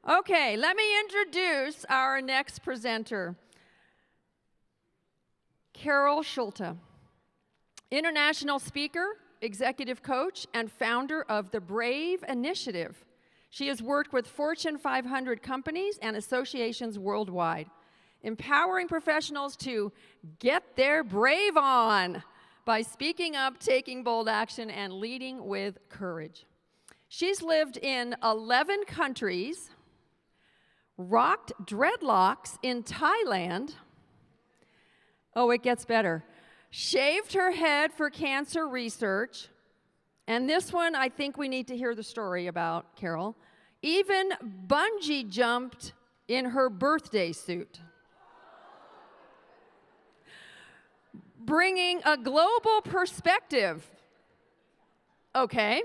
Okay, let me introduce our next presenter, Schulte, international speaker, executive coach, and founder of the Brave Initiative. She has worked with Fortune 500 companies and associations worldwide, empowering professionals to get their brave on by speaking up, taking bold action, and leading with courage. She's lived in 11 countries, rocked dreadlocks in Thailand. Oh, it gets better. Shaved her head for cancer research. And this one, I think we need to hear the story about, Carol. Even bungee jumped in her birthday suit. Bringing a global perspective. Okay.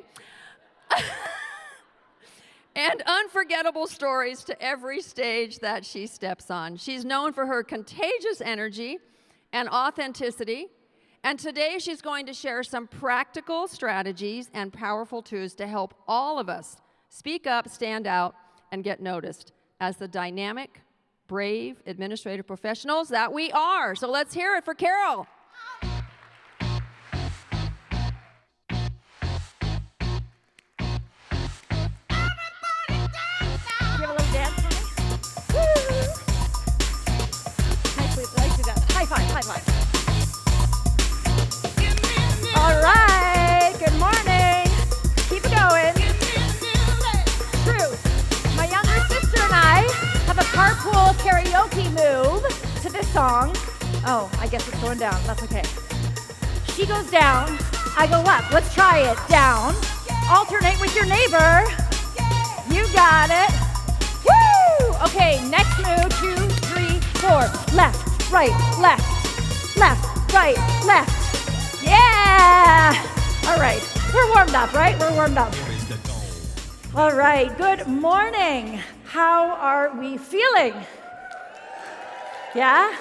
And unforgettable stories to every stage that she steps on. She's known for her contagious energy and authenticity. And today she's going to share some practical strategies and powerful tools to help all of us speak up, stand out, and get noticed as the dynamic, brave administrative professionals that we are. So let's hear it for Carol. Give a little dance for me. Woo! Nicely done. High five, high five. All right, good morning. Keep it going. Truth. My younger sister and I have a carpool karaoke move to this song. Oh, I guess it's going down. That's okay. She goes down, I go up. Let's try it. Down. Alternate with your neighbor. You got it. Woo! Okay, next move. 2, 3, 4. Left, right, left. Left, right, left. Yeah! All right, we're warmed up, right? We're warmed up. All right, good morning. How are we feeling? Yeah?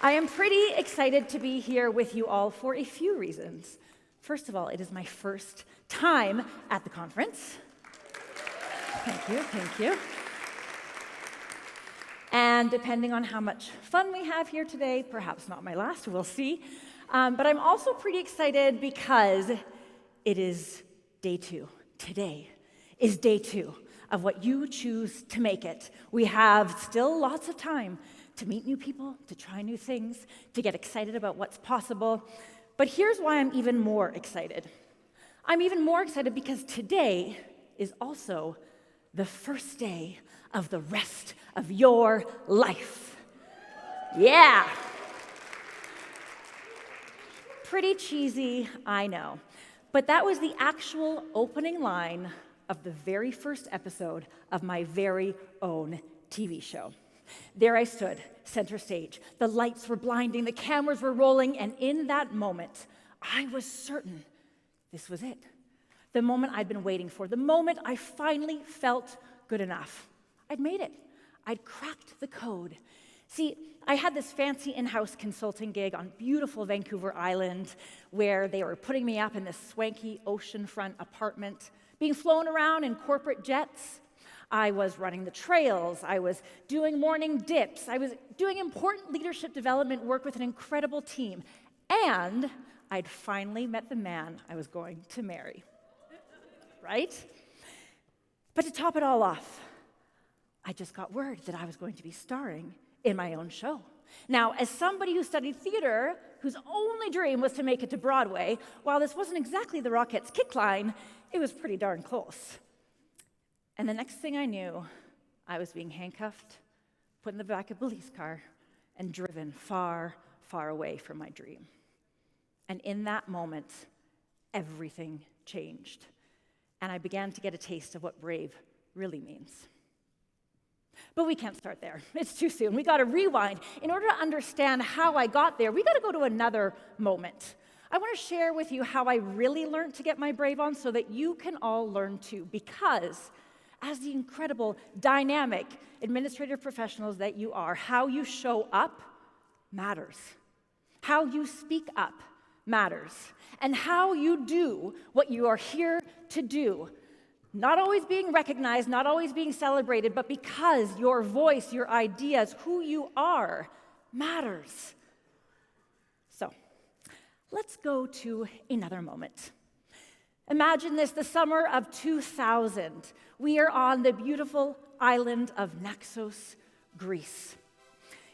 I am pretty excited to be here with you all for a few reasons. First of all, it is my first time at the conference. Thank you, thank you. And depending on how much fun we have here today, perhaps not my last, we'll see. But I'm also pretty excited because it is day 2. Today is day 2 of what you choose to make it. We have still lots of time to meet new people, to try new things, to get excited about what's possible. But here's why I'm even more excited. I'm even more excited because today is also the first day of the rest of your life. Yeah. Pretty cheesy, I know. But that was the actual opening line of the very first episode of my very own TV show. There I stood, center stage. The lights were blinding, the cameras were rolling, and in that moment, I was certain this was it. The moment I'd been waiting for, the moment I finally felt good enough. I'd made it. I'd cracked the code. See, I had this fancy in-house consulting gig on beautiful Vancouver Island where they were putting me up in this swanky oceanfront apartment, being flown around in corporate jets. I was running the trails. I was doing morning dips. I was doing important leadership development work with an incredible team. And I'd finally met the man I was going to marry. Right? But to top it all off, I just got word that I was going to be starring in my own show. Now, as somebody who studied theater, whose only dream was to make it to Broadway, while this wasn't exactly the Rockettes' kick line, it was pretty darn close. And the next thing I knew, I was being handcuffed, put in the back of a police car, and driven far, far away from my dream. And in that moment, everything changed. And I began to get a taste of what brave really means. But we can't start there. It's too soon. We got to rewind. In order to understand how I got there, we got to go to another moment. I want to share with you how I really learned to get my brave on so that you can all learn too. Because as the incredible, dynamic administrative professionals that you are, how you show up matters. How you speak up matters. And how you do what you are here to do Not always being recognized, not always being celebrated, but because your voice, your ideas, who you are matters. So, let's go to another moment. Imagine this, the summer of 2000. We are on the beautiful island of Naxos, Greece.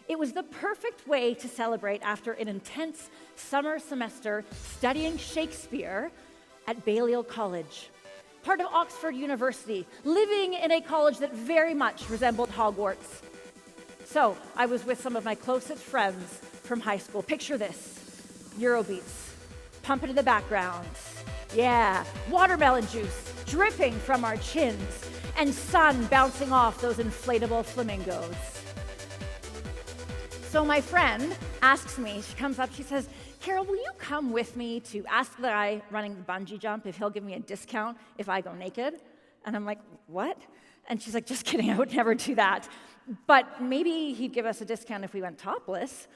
It was the perfect way to celebrate after an intense summer semester studying Shakespeare at Balliol College, part of Oxford University, living in a college that very much resembled Hogwarts. So I was with some of my closest friends from high school. Picture this, Eurobeats, pumping in the background. Yeah, watermelon juice dripping from our chins and sun bouncing off those inflatable flamingos. So my friend asks me, she comes up, she says, Carol, will you come with me to ask the guy running the bungee jump if he'll give me a discount if I go naked? And I'm like, what? And she's like, just kidding, I would never do that. But maybe he'd give us a discount if we went topless.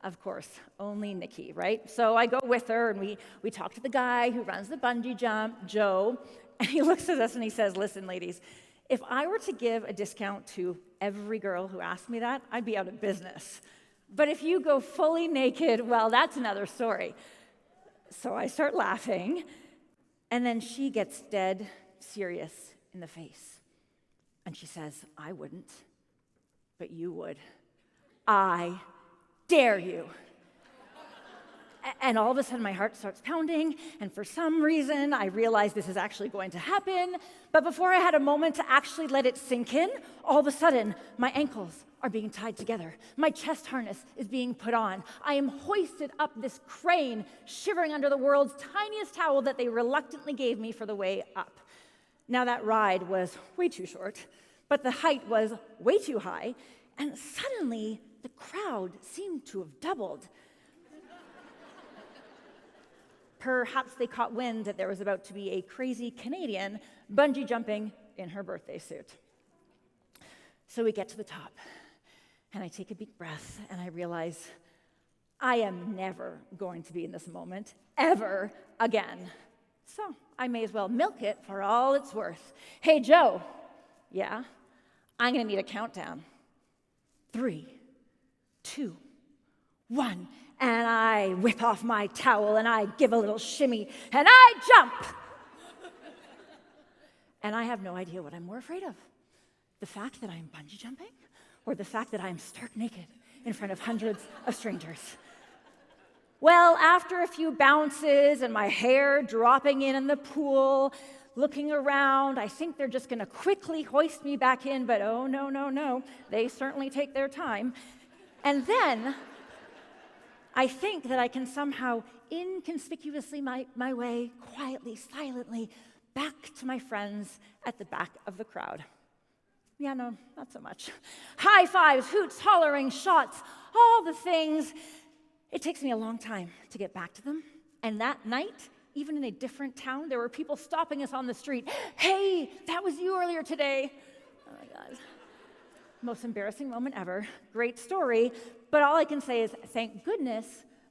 Of course, only Nikki, right? So I go with her, and we talk to the guy who runs the bungee jump, Joe, and he looks at us and he says, listen, ladies, if I were to give a discount to every girl who asked me that, I'd be out of business. But if you go fully naked, well, that's another story. So I start laughing, and then she gets dead serious in the face. And she says, I wouldn't, but you would. I dare you. And all of a sudden, my heart starts pounding, and for some reason, I realize this is actually going to happen. But before I had a moment to actually let it sink in, all of a sudden, my ankles are being tied together. My chest harness is being put on. I am hoisted up this crane, shivering under the world's tiniest towel that they reluctantly gave me for the way up. Now, that ride was way too short, but the height was way too high, and suddenly, the crowd seemed to have doubled. Perhaps they caught wind that there was about to be a crazy Canadian bungee jumping in her birthday suit. So we get to the top, and I take a deep breath, and I realize I am never going to be in this moment, ever again. So I may as well milk it for all it's worth. Hey, Joe. Yeah? I'm going to need a countdown. 3, 2, 1. And I whip off my towel, and I give a little shimmy, and I jump. And I have no idea what I'm more afraid of. The fact that I'm bungee jumping, or the fact that I'm stark naked in front of hundreds of strangers. Well, after a few bounces and my hair dropping in the pool, looking around, I think they're just going to quickly hoist me back in, but oh, no, no, no. They certainly take their time. And then I think that I can somehow inconspicuously my way, quietly, silently, back to my friends at the back of the crowd. Yeah, no, not so much. High fives, hoots, hollering, shots, all the things. It takes me a long time to get back to them. And that night, even in a different town, there were people stopping us on the street. Hey, that was you earlier today. Oh my God. Most embarrassing moment ever. Great story. But all I can say is, thank goodness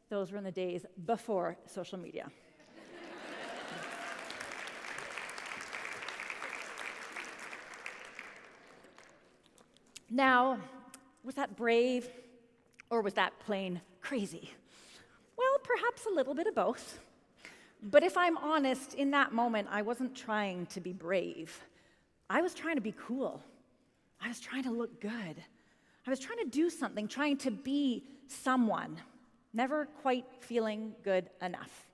those were in the days before social media. Now, was that brave or was that plain crazy? Well, perhaps a little bit of both. But if I'm honest, in that moment, I wasn't trying to be brave. I was trying to be cool. I was trying to look good. I was trying to do something, trying to be someone, never quite feeling good enough.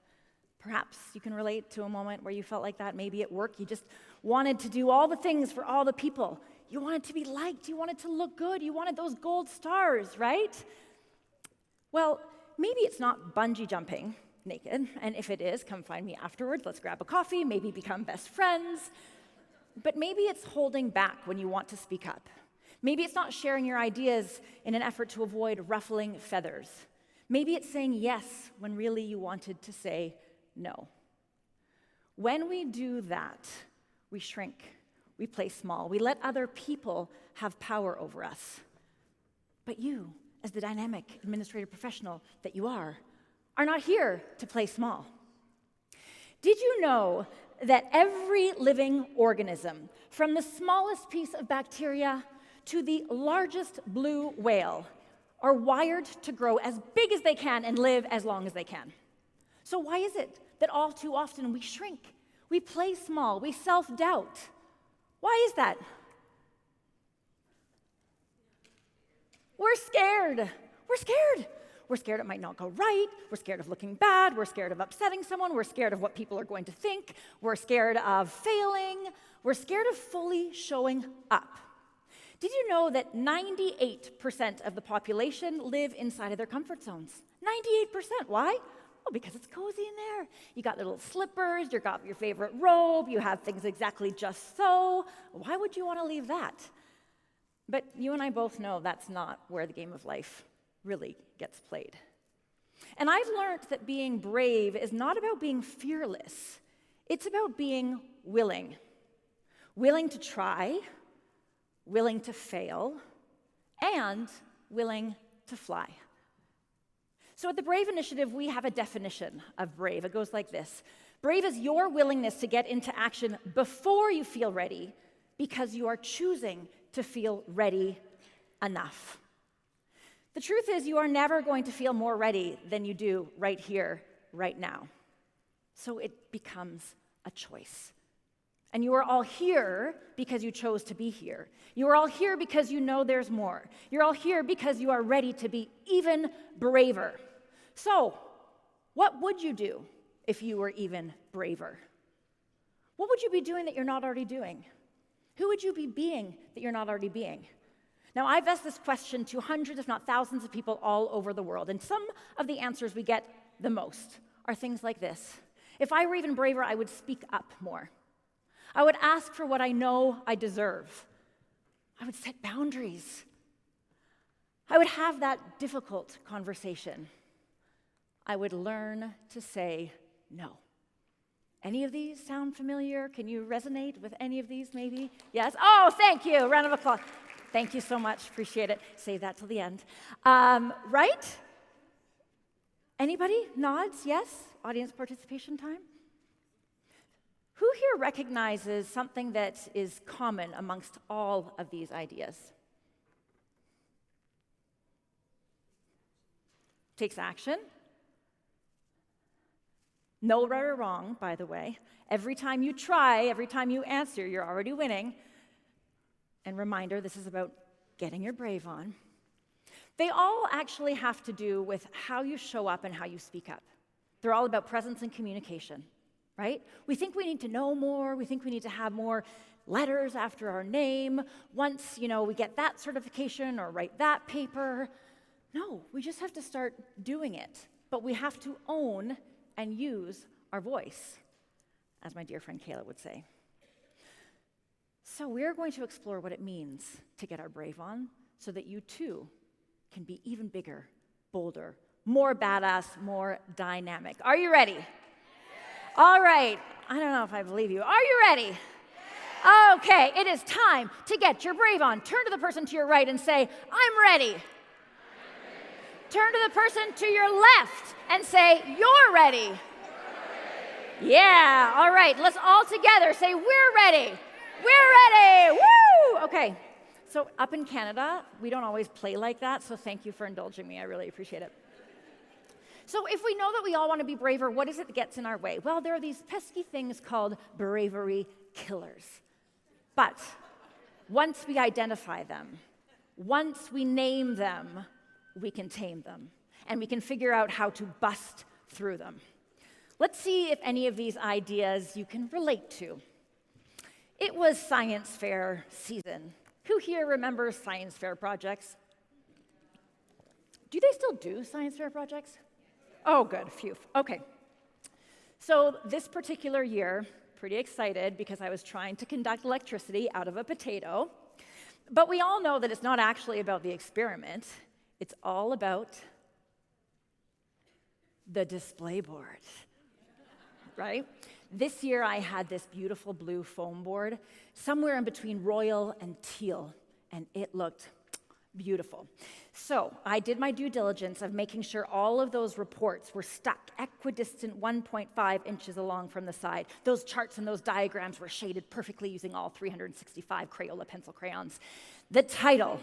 Perhaps you can relate to a moment where you felt like that. Maybe at work, you just wanted to do all the things for all the people. You wanted to be liked. You wanted to look good. You wanted those gold stars, right? Well, maybe it's not bungee jumping naked, and if it is, come find me afterwards. Let's grab a coffee, maybe become best friends. But maybe it's holding back when you want to speak up. Maybe it's not sharing your ideas in an effort to avoid ruffling feathers. Maybe it's saying yes when really you wanted to say no. When we do that, we shrink, we play small, we let other people have power over us. But you, as the dynamic administrative professional that you are not here to play small. Did you know that every living organism, from the smallest piece of bacteria to the largest blue whale, are wired to grow as big as they can and live as long as they can. So why is it that all too often we shrink, we play small, we self-doubt? Why is that? We're scared. We're scared. We're scared it might not go right. We're scared of looking bad. We're scared of upsetting someone. We're scared of what people are going to think. We're scared of failing. We're scared of fully showing up. Did you know that 98% of the population live inside of their comfort zones? 98%. Why? Well, because it's cozy in there. You got little slippers, you got your favorite robe, you have things exactly just so. Why would you want to leave that? But you and I both know that's not where the game of life really gets played. And I've learned that being brave is not about being fearless. It's about being willing. Willing to try, willing to fail, and willing to fly. So at the Brave Initiative, we have a definition of brave. It goes like this. Brave is your willingness to get into action before you feel ready because you are choosing to feel ready enough. The truth is, you are never going to feel more ready than you do right here, right now. So it becomes a choice. And you are all here because you chose to be here. You are all here because you know there's more. You're all here because you are ready to be even braver. So, what would you do if you were even braver? What would you be doing that you're not already doing? Who would you be being that you're not already being? Now, I've asked this question to hundreds, if not thousands, of people all over the world, and some of the answers we get the most are things like this. If I were even braver, I would speak up more. I would ask for what I know I deserve. I would set boundaries. I would have that difficult conversation. I would learn to say no. Any of these sound familiar? Can you resonate with any of these, maybe? Yes? Oh, thank you. Round of applause. Thank you so much. Appreciate it. Save that till the end. Right? Anybody? Nods? Yes? Audience participation time? Who here recognizes something that is common amongst all of these ideas? Takes action. No right or wrong, by the way. Every time you try, every time you answer, you're already winning. And reminder, this is about getting your brave on. They all actually have to do with how you show up and how you speak up. They're all about presence and communication, right? We think we need to know more. We think we need to have more letters after our name. Once, we get that certification or write that paper. No, we just have to start doing it. But we have to own and use our voice, as my dear friend Kayla would say. So we're going to explore what it means to get our brave on so that you too can be even bigger, bolder, more badass, more dynamic. Are you ready? Yes. All right. I don't know if I believe you. Are you ready? Yes. Okay, it is time to get your brave on. Turn to the person to your right and say, I'm ready. Turn to the person to your left and say, you're ready. Yeah, all right. Let's all together say, we're ready. We're ready. Woo! Okay. So up in Canada, we don't always play like that, so thank you for indulging me. I really appreciate it. So if we know that we all want to be braver, what is it that gets in our way? Well, there are these pesky things called bravery killers. But once we identify them, once we name them, we can tame them, and we can figure out how to bust through them. Let's see if any of these ideas you can relate to. It was science fair season. Who here remembers science fair projects? Do they still do science fair projects? Oh, good, phew. Okay. So this particular year, pretty excited because I was trying to conduct electricity out of a potato. But we all know that it's not actually about the experiment. It's all about the display board, right? This year I had this beautiful blue foam board, somewhere in between royal and teal, and it looked Beautiful. So I did my due diligence of making sure all of those reports were stuck equidistant 1.5 inches along from the side. Those charts and those diagrams were shaded perfectly using all 365 Crayola pencil crayons. The title,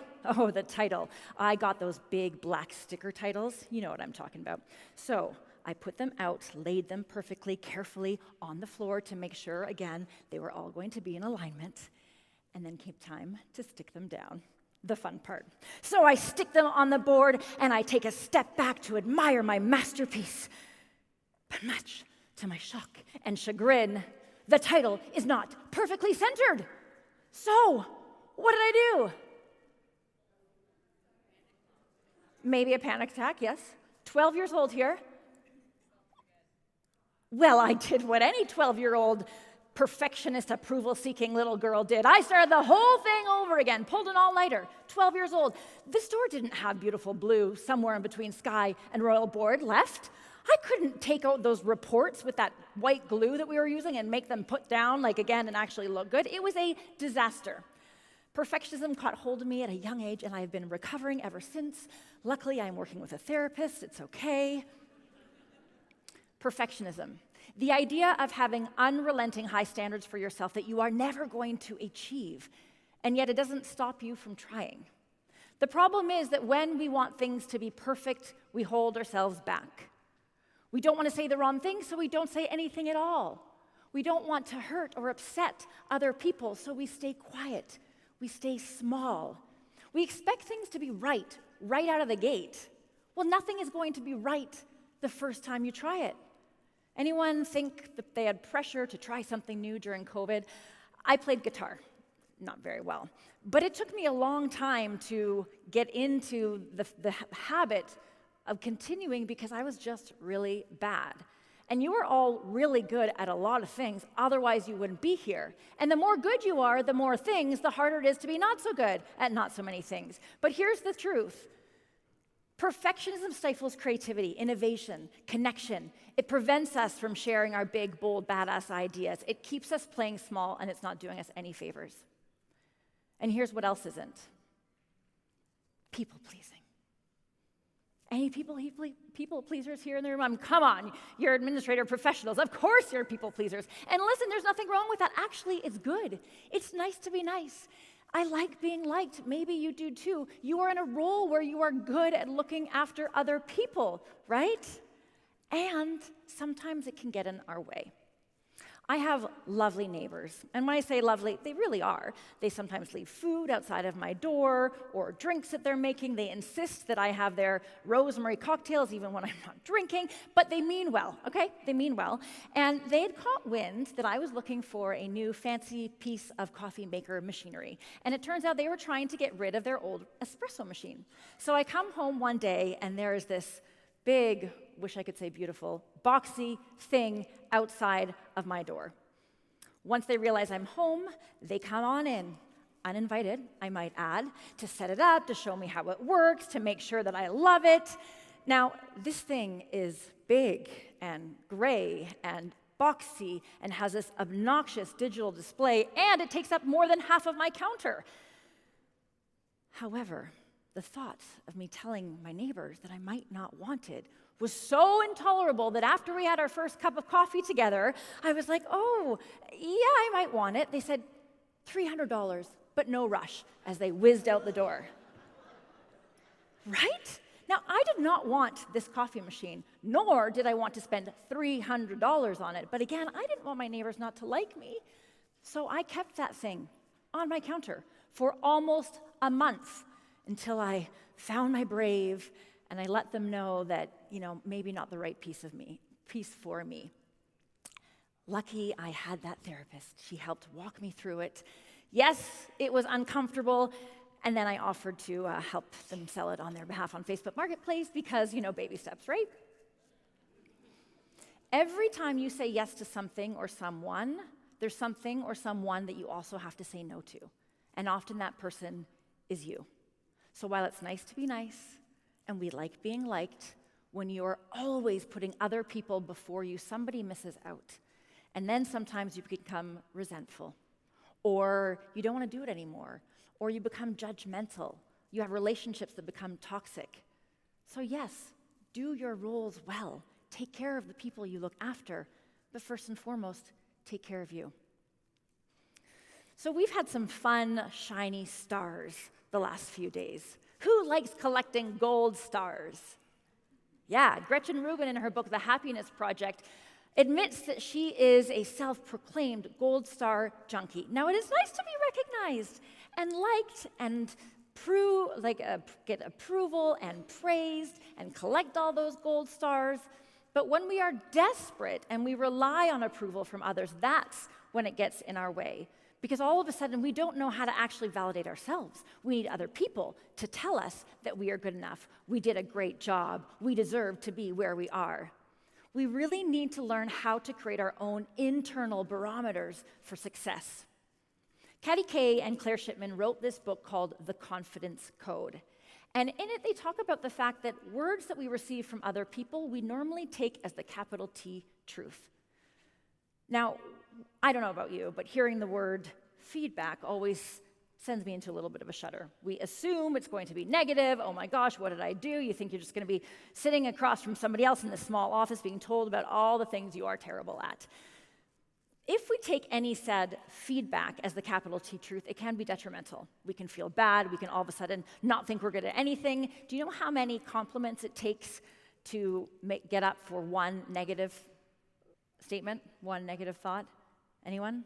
I got those big black sticker titles. You know what I'm talking about. So I put them out, laid them perfectly, carefully on the floor to make sure, again, they were all going to be in alignment, and then came time to stick them down. The fun part. So I stick them on the board, and I take a step back to admire my masterpiece. But much to my shock and chagrin, the title is not perfectly centered. So, what did I do? Maybe a panic attack, yes. 12 years old here. Well, I did what any 12-year-old perfectionist, approval-seeking little girl did. I started the whole thing over again, pulled an all-nighter, 12 years old. The store didn't have beautiful blue somewhere in between sky and royal board left. I couldn't take out those reports with that white glue that we were using and make them put down, like again, and actually look good. It was a disaster. Perfectionism caught hold of me at a young age, and I've been recovering ever since. Luckily, I'm working with a therapist. It's okay. Perfectionism. The idea of having unrelenting high standards for yourself that you are never going to achieve, and yet it doesn't stop you from trying. The problem is that when we want things to be perfect, we hold ourselves back. We don't want to say the wrong thing, so we don't say anything at all. We don't want to hurt or upset other people, so we stay quiet. We stay small. We expect things to be right out of the gate. Well, nothing is going to be right the first time you try it. Anyone think that they had pressure to try something new during COVID? I played guitar, not very well, but it took me a long time to get into the habit of continuing because I was just really bad. And you are all really good at a lot of things, otherwise you wouldn't be here. And the more good you are, the more things, the harder it is to be not so good at not so many things. But here's the truth. Perfectionism stifles creativity, innovation, connection. It prevents us from sharing our big, bold, badass ideas. It keeps us playing small, and it's not doing us any favors. And here's what else isn't. People-pleasing. Any people pleasers here in the room? Come on, you're administrator professionals. Of course you're people pleasers. And listen, there's nothing wrong with that. Actually, it's good. It's nice to be nice. I like being liked. Maybe you do too. You are in a role where you are good at looking after other people, right? And sometimes it can get in our way. I have lovely neighbors, and when I say lovely, they really are. They sometimes leave food outside of my door or drinks that they're making. They insist that I have their rosemary cocktails even when I'm not drinking, but they mean well, okay? They mean well. And they had caught wind that I was looking for a new fancy piece of coffee maker machinery, and it turns out they were trying to get rid of their old espresso machine. So I come home one day, and there is this big, wish I could say beautiful, boxy thing outside of my door. Once they realize I'm home, they come on in, uninvited, I might add, to set it up, to show me how it works, to make sure that I love it. Now, this thing is big and gray and boxy and has this obnoxious digital display, and it takes up more than half of my counter. However, the thought of me telling my neighbors that I might not want it was so intolerable that after we had our first cup of coffee together, I was like, oh, yeah, I might want it. They said, $300, but no rush, as they whizzed out the door. Right? Now, I did not want this coffee machine, nor did I want to spend $300 on it. But again, I didn't want my neighbors not to like me, so I kept that thing on my counter for almost a month until I found my brave and I let them know that, maybe not the right piece for me. Lucky I had that therapist. She helped walk me through it. Yes, it was uncomfortable, and then I offered to help them sell it on their behalf on Facebook Marketplace because, baby steps, right? Every time you say yes to something or someone, there's something or someone that you also have to say no to, and often that person is you. So while it's nice to be nice, and we like being liked, when you're always putting other people before you, somebody misses out. And then sometimes you become resentful, or you don't want to do it anymore, or you become judgmental. You have relationships that become toxic. So yes, do your roles well. Take care of the people you look after. But first and foremost, take care of you. So we've had some fun, shiny stars the last few days. Who likes collecting gold stars? Yeah, Gretchen Rubin in her book, The Happiness Project, admits that she is a self-proclaimed gold star junkie. Now, it is nice to be recognized and liked and get approval and praised and collect all those gold stars. But when we are desperate and we rely on approval from others, that's when it gets in our way. Because all of a sudden, we don't know how to actually validate ourselves. We need other people to tell us that we are good enough. We did a great job. We deserve to be where we are. We really need to learn how to create our own internal barometers for success. Katty Kay and Claire Shipman wrote this book called The Confidence Code. And in it, they talk about the fact that words that we receive from other people, we normally take as the capital T truth. Now, I don't know about you, but hearing the word feedback always sends me into a little bit of a shudder. We assume it's going to be negative. Oh my gosh, what did I do? You think you're just going to be sitting across from somebody else in this small office being told about all the things you are terrible at. If we take any said feedback as the capital T truth, it can be detrimental. We can feel bad. We can all of a sudden not think we're good at anything. Do you know how many compliments it takes to get up for one negative statement, one negative thought? Anyone?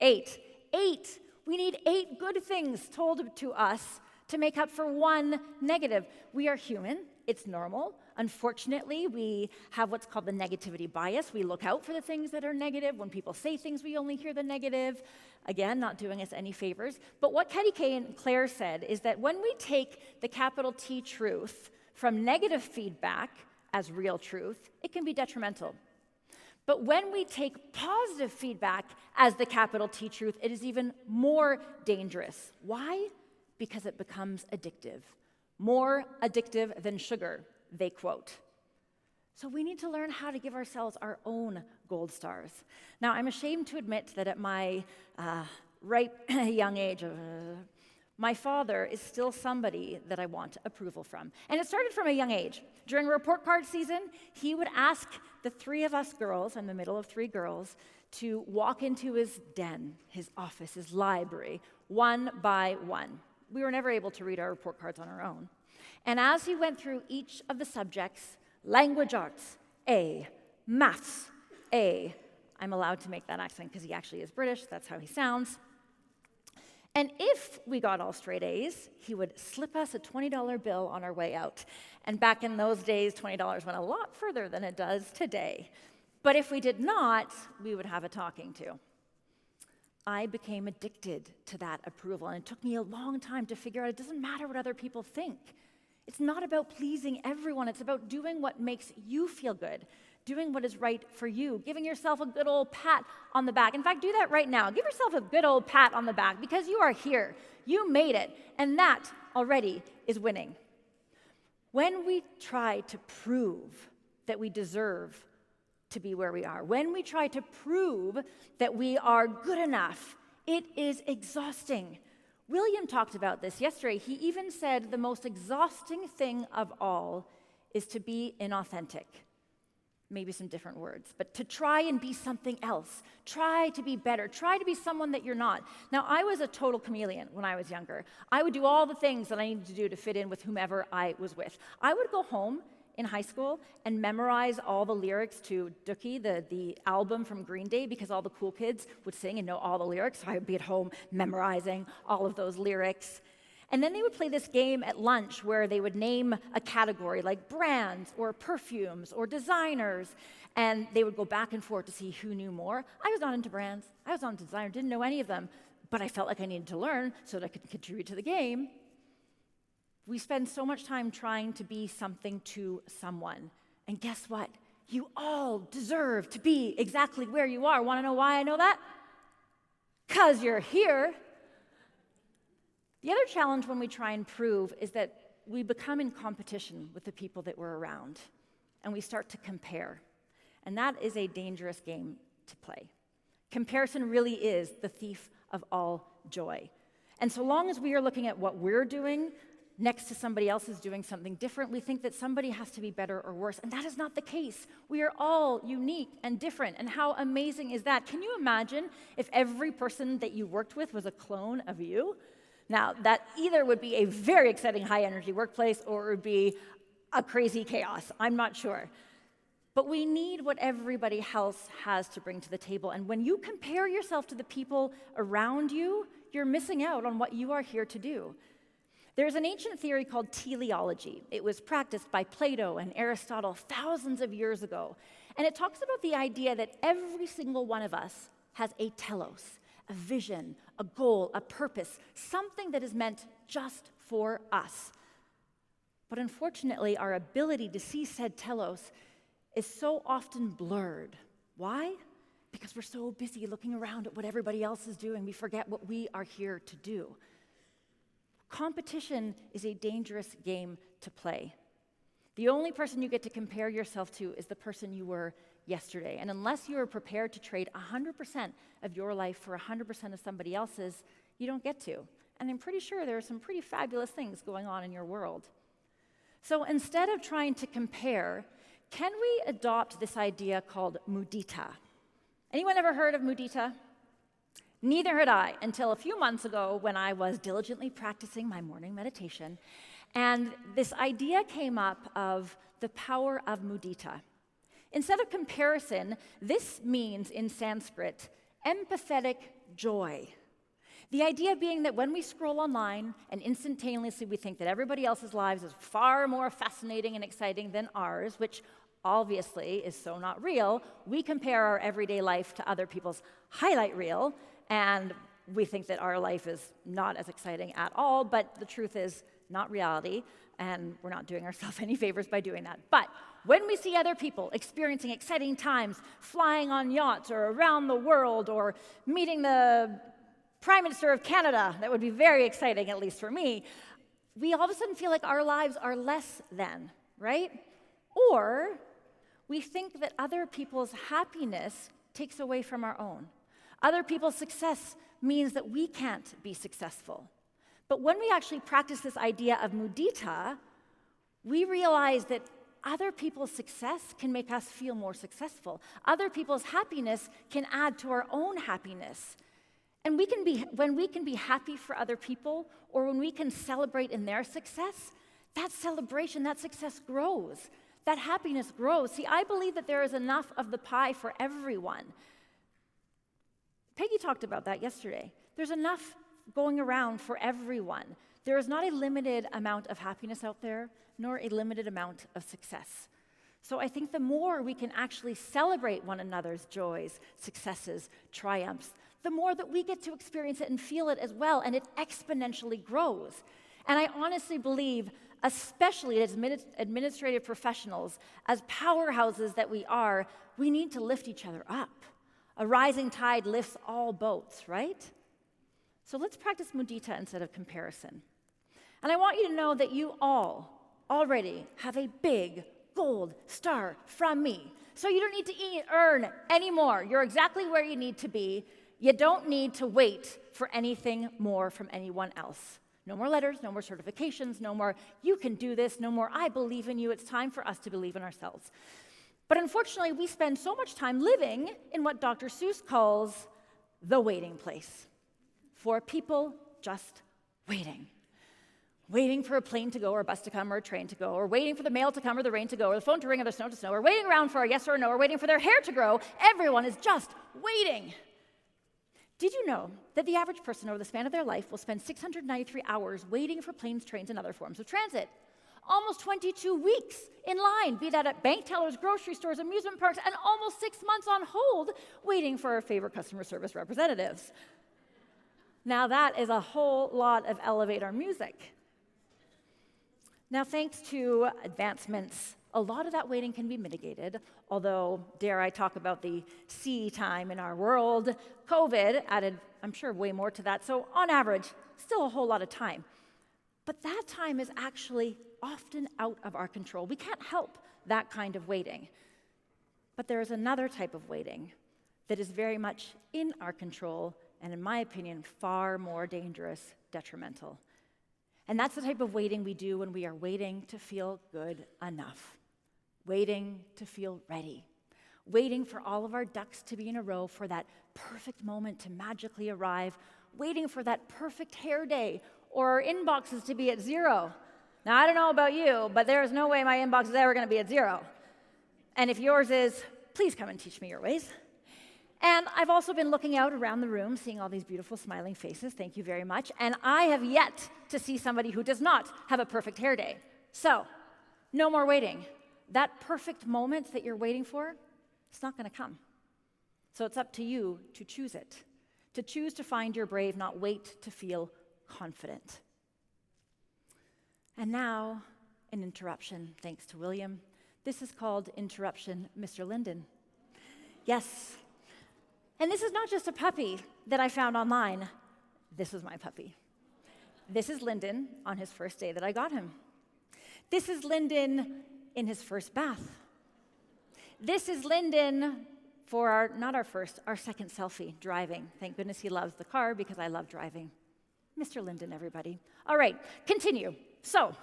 8. 8. We need 8 good things told to us to make up for one negative. We are human. It's normal. Unfortunately, we have what's called the negativity bias. We look out for the things that are negative. When people say things, we only hear the negative. Again, not doing us any favors. But what Katty Kay and Claire said is that when we take the capital T truth from negative feedback as real truth, it can be detrimental. But when we take positive feedback as the capital T truth, it is even more dangerous. Why? Because it becomes addictive. More addictive than sugar, they quote. So we need to learn how to give ourselves our own gold stars. Now, I'm ashamed to admit that at my ripe young age, my father is still somebody that I want approval from. And it started from a young age. During report card season, he would ask the 3 of us girls, I'm the middle of 3 girls, to walk into his den, his office, his library, one by one. We were never able to read our report cards on our own. And as he went through each of the subjects, language arts, A, maths, A. I'm allowed to make that accent because he actually is British, that's how he sounds. And if we got all straight A's, he would slip us a $20 bill on our way out. And back in those days, $20 went a lot further than it does today. But if we did not, we would have a talking to. I became addicted to that approval, and it took me a long time to figure out it doesn't matter what other people think. It's not about pleasing everyone. It's about doing what makes you feel good, doing what is right for you, giving yourself a good old pat on the back. In fact, do that right now. Give yourself a good old pat on the back because you are here. You made it, and that already is winning. When we try to prove that we deserve to be where we are, when we try to prove that we are good enough, it is exhausting. William talked about this yesterday. He even said the most exhausting thing of all is to be inauthentic. Maybe some different words, but to try and be something else. Try to be better. Try to be someone that you're not. Now, I was a total chameleon when I was younger. I would do all the things that I needed to do to fit in with whomever I was with. I would go home in high school and memorize all the lyrics to Dookie, the album from Green Day, because all the cool kids would sing and know all the lyrics. So I would be at home memorizing all of those lyrics. And then they would play this game at lunch where they would name a category like brands or perfumes or designers, and they would go back and forth to see who knew more. I was not into brands. I was not into designer, didn't know any of them, but I felt like I needed to learn so that I could contribute to the game. We spend so much time trying to be something to someone. And guess what? You all deserve to be exactly where you are. Want to know why I know that? 'Cause you're here. The other challenge when we try and prove is that we become in competition with the people that we're around, and we start to compare. And that is a dangerous game to play. Comparison really is the thief of all joy. And so long as we are looking at what we're doing next to somebody else is doing something different, we think that somebody has to be better or worse, and that is not the case. We are all unique and different, and how amazing is that? Can you imagine if every person that you worked with was a clone of you? Now, that either would be a very exciting high-energy workplace or it would be a crazy chaos. I'm not sure. But we need what everybody else has to bring to the table, and when you compare yourself to the people around you, you're missing out on what you are here to do. There's an ancient theory called teleology. It was practiced by Plato and Aristotle thousands of years ago. And it talks about the idea that every single one of us has a telos, a vision, a goal, a purpose, something that is meant just for us. But unfortunately, our ability to see said telos is so often blurred. Why? Because we're so busy looking around at what everybody else is doing, we forget what we are here to do. Competition is a dangerous game to play. The only person you get to compare yourself to is the person you were yesterday. And unless you are prepared to trade 100% of your life for 100% of somebody else's, you don't get to. And I'm pretty sure there are some pretty fabulous things going on in your world. So instead of trying to compare, can we adopt this idea called mudita? Anyone ever heard of mudita? Neither had I until a few months ago when I was diligently practicing my morning meditation. And this idea came up of the power of mudita. Instead of comparison, this means in Sanskrit, empathetic joy. The idea being that when we scroll online and instantaneously we think that everybody else's lives is far more fascinating and exciting than ours, which obviously is so not real, we compare our everyday life to other people's highlight reel, and we think that our life is not as exciting at all, but the truth is not reality, and we're not doing ourselves any favors by doing that. But when we see other people experiencing exciting times, flying on yachts or around the world, or meeting the Prime Minister of Canada, that would be very exciting, at least for me, we all of a sudden feel like our lives are less than, right? Or we think that other people's happiness takes away from our own. Other people's success means that we can't be successful. But when we actually practice this idea of mudita, we realize that other people's success can make us feel more successful. Other people's happiness can add to our own happiness. And when we can be happy for other people, or when we can celebrate in their success, that celebration, that success grows. That happiness grows. See, I believe that there is enough of the pie for everyone. Peggy talked about that yesterday. There's enough going around for everyone. There is not a limited amount of happiness out there, nor a limited amount of success. So I think the more we can actually celebrate one another's joys, successes, triumphs, the more that we get to experience it and feel it as well, and it exponentially grows. And I honestly believe, especially as administrative professionals, as powerhouses that we are, we need to lift each other up. A rising tide lifts all boats, right? So let's practice mudita instead of comparison. And I want you to know that you all already have a big gold star from me. So you don't need to earn anymore. You're exactly where you need to be. You don't need to wait for anything more from anyone else. No more letters, no more certifications, no more, you can do this, no more, I believe in you. It's time for us to believe in ourselves. But unfortunately, we spend so much time living in what Dr. Seuss calls the waiting place. For people just waiting. Waiting for a plane to go, or a bus to come, or a train to go, or waiting for the mail to come, or the rain to go, or the phone to ring, or the snow to snow, or waiting around for a yes or a no, or waiting for their hair to grow. Everyone is just waiting. Did you know that the average person over the span of their life will spend 693 hours waiting for planes, trains, and other forms of transit? Almost 22 weeks in line, be that at bank tellers, grocery stores, amusement parks, and almost 6 months on hold waiting for our favorite customer service representatives. Now that is a whole lot of elevator music. Now, thanks to advancements, a lot of that waiting can be mitigated, although, dare I talk about the C time in our world, COVID added, I'm sure, way more to that. So on average, still a whole lot of time. But that time is actually often out of our control. We can't help that kind of waiting. But there is another type of waiting that is very much in our control, and in my opinion, far more dangerous, detrimental. And that's the type of waiting we do when we are waiting to feel good enough, waiting to feel ready, waiting for all of our ducks to be in a row for that perfect moment to magically arrive, waiting for that perfect hair day or our inboxes to be at 0. Now, I don't know about you, but there is no way my inbox is ever going to be at 0. And if yours is, please come and teach me your ways. And I've also been looking out around the room, seeing all these beautiful smiling faces. Thank you very much. And I have yet to see somebody who does not have a perfect hair day. So, no more waiting. That perfect moment that you're waiting for, it's not going to come. So it's up to you to choose it, to choose to find your brave, not wait to feel confident. And now, an interruption, thanks to William. This is called Interruption, Mr. Linden. Yes. And this is not just a puppy that I found online. This was my puppy. This is Linden on his first day that I got him. This is Linden in his first bath. This is Linden for our second selfie, driving. Thank goodness he loves the car because I love driving. Mr. Linden, everybody. All right, continue. So,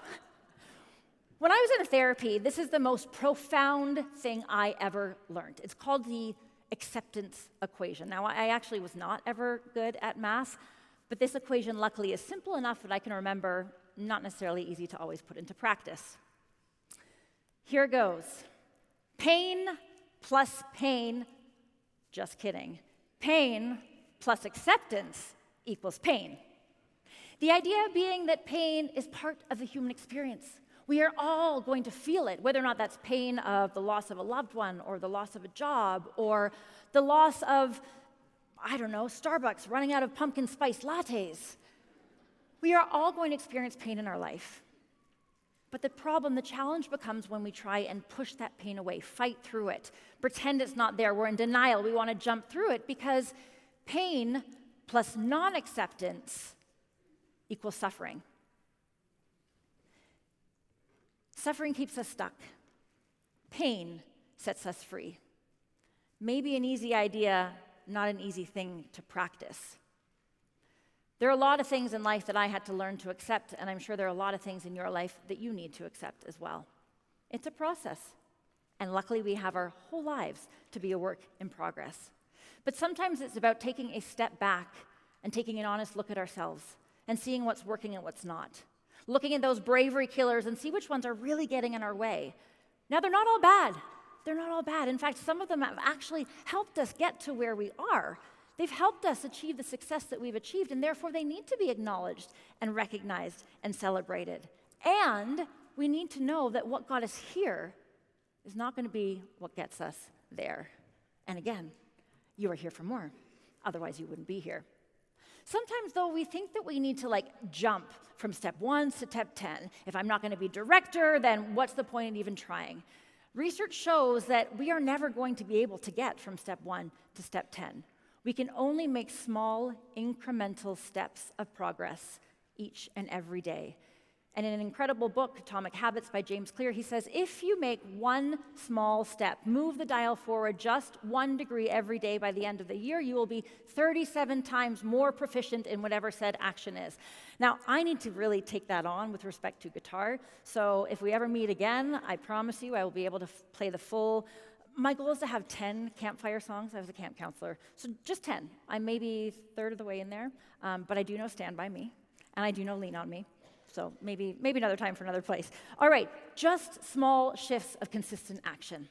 when I was in therapy, this is the most profound thing I ever learned. It's called the acceptance equation. Now, I actually was not ever good at math, but this equation luckily is simple enough that I can remember, not necessarily easy to always put into practice. Here goes. Pain plus pain, just kidding. Pain plus acceptance equals pain. The idea being that pain is part of the human experience. We are all going to feel it, whether or not that's pain of the loss of a loved one or the loss of a job or the loss of, Starbucks running out of pumpkin spice lattes. We are all going to experience pain in our life. But the challenge becomes when we try and push that pain away, fight through it, pretend it's not there, we're in denial, we want to jump through it because pain plus non-acceptance equals suffering. Suffering keeps us stuck. Pain sets us free. Maybe an easy idea, not an easy thing to practice. There are a lot of things in life that I had to learn to accept, and I'm sure there are a lot of things in your life that you need to accept as well. It's a process, and luckily we have our whole lives to be a work in progress. But sometimes it's about taking a step back and taking an honest look at ourselves and seeing what's working and what's not. Looking at those bravery killers and see which ones are really getting in our way. Now, they're not all bad. They're not all bad. In fact, some of them have actually helped us get to where we are. They've helped us achieve the success that we've achieved, and therefore they need to be acknowledged and recognized and celebrated. And we need to know that what got us here is not going to be what gets us there. And again, you are here for more. Otherwise, you wouldn't be here. Sometimes, though, we think that we need to jump from step 1 to step 10. If I'm not going to be director, then what's the point in even trying? Research shows that we are never going to be able to get from step 1 to step 10. We can only make small, incremental steps of progress each and every day. And in an incredible book, Atomic Habits by James Clear, he says, if you make one small step, move the dial forward just 1 degree every day by the end of the year, you will be 37 times more proficient in whatever said action is. Now, I need to really take that on with respect to guitar. So if we ever meet again, I promise you I will be able to play the full. My goal is to have 10 campfire songs. I was a camp counselor, so just 10. I'm maybe a third of the way in there, but I do know Stand By Me, and I do know Lean On Me. So maybe another time for another place. All right, just small shifts of consistent action.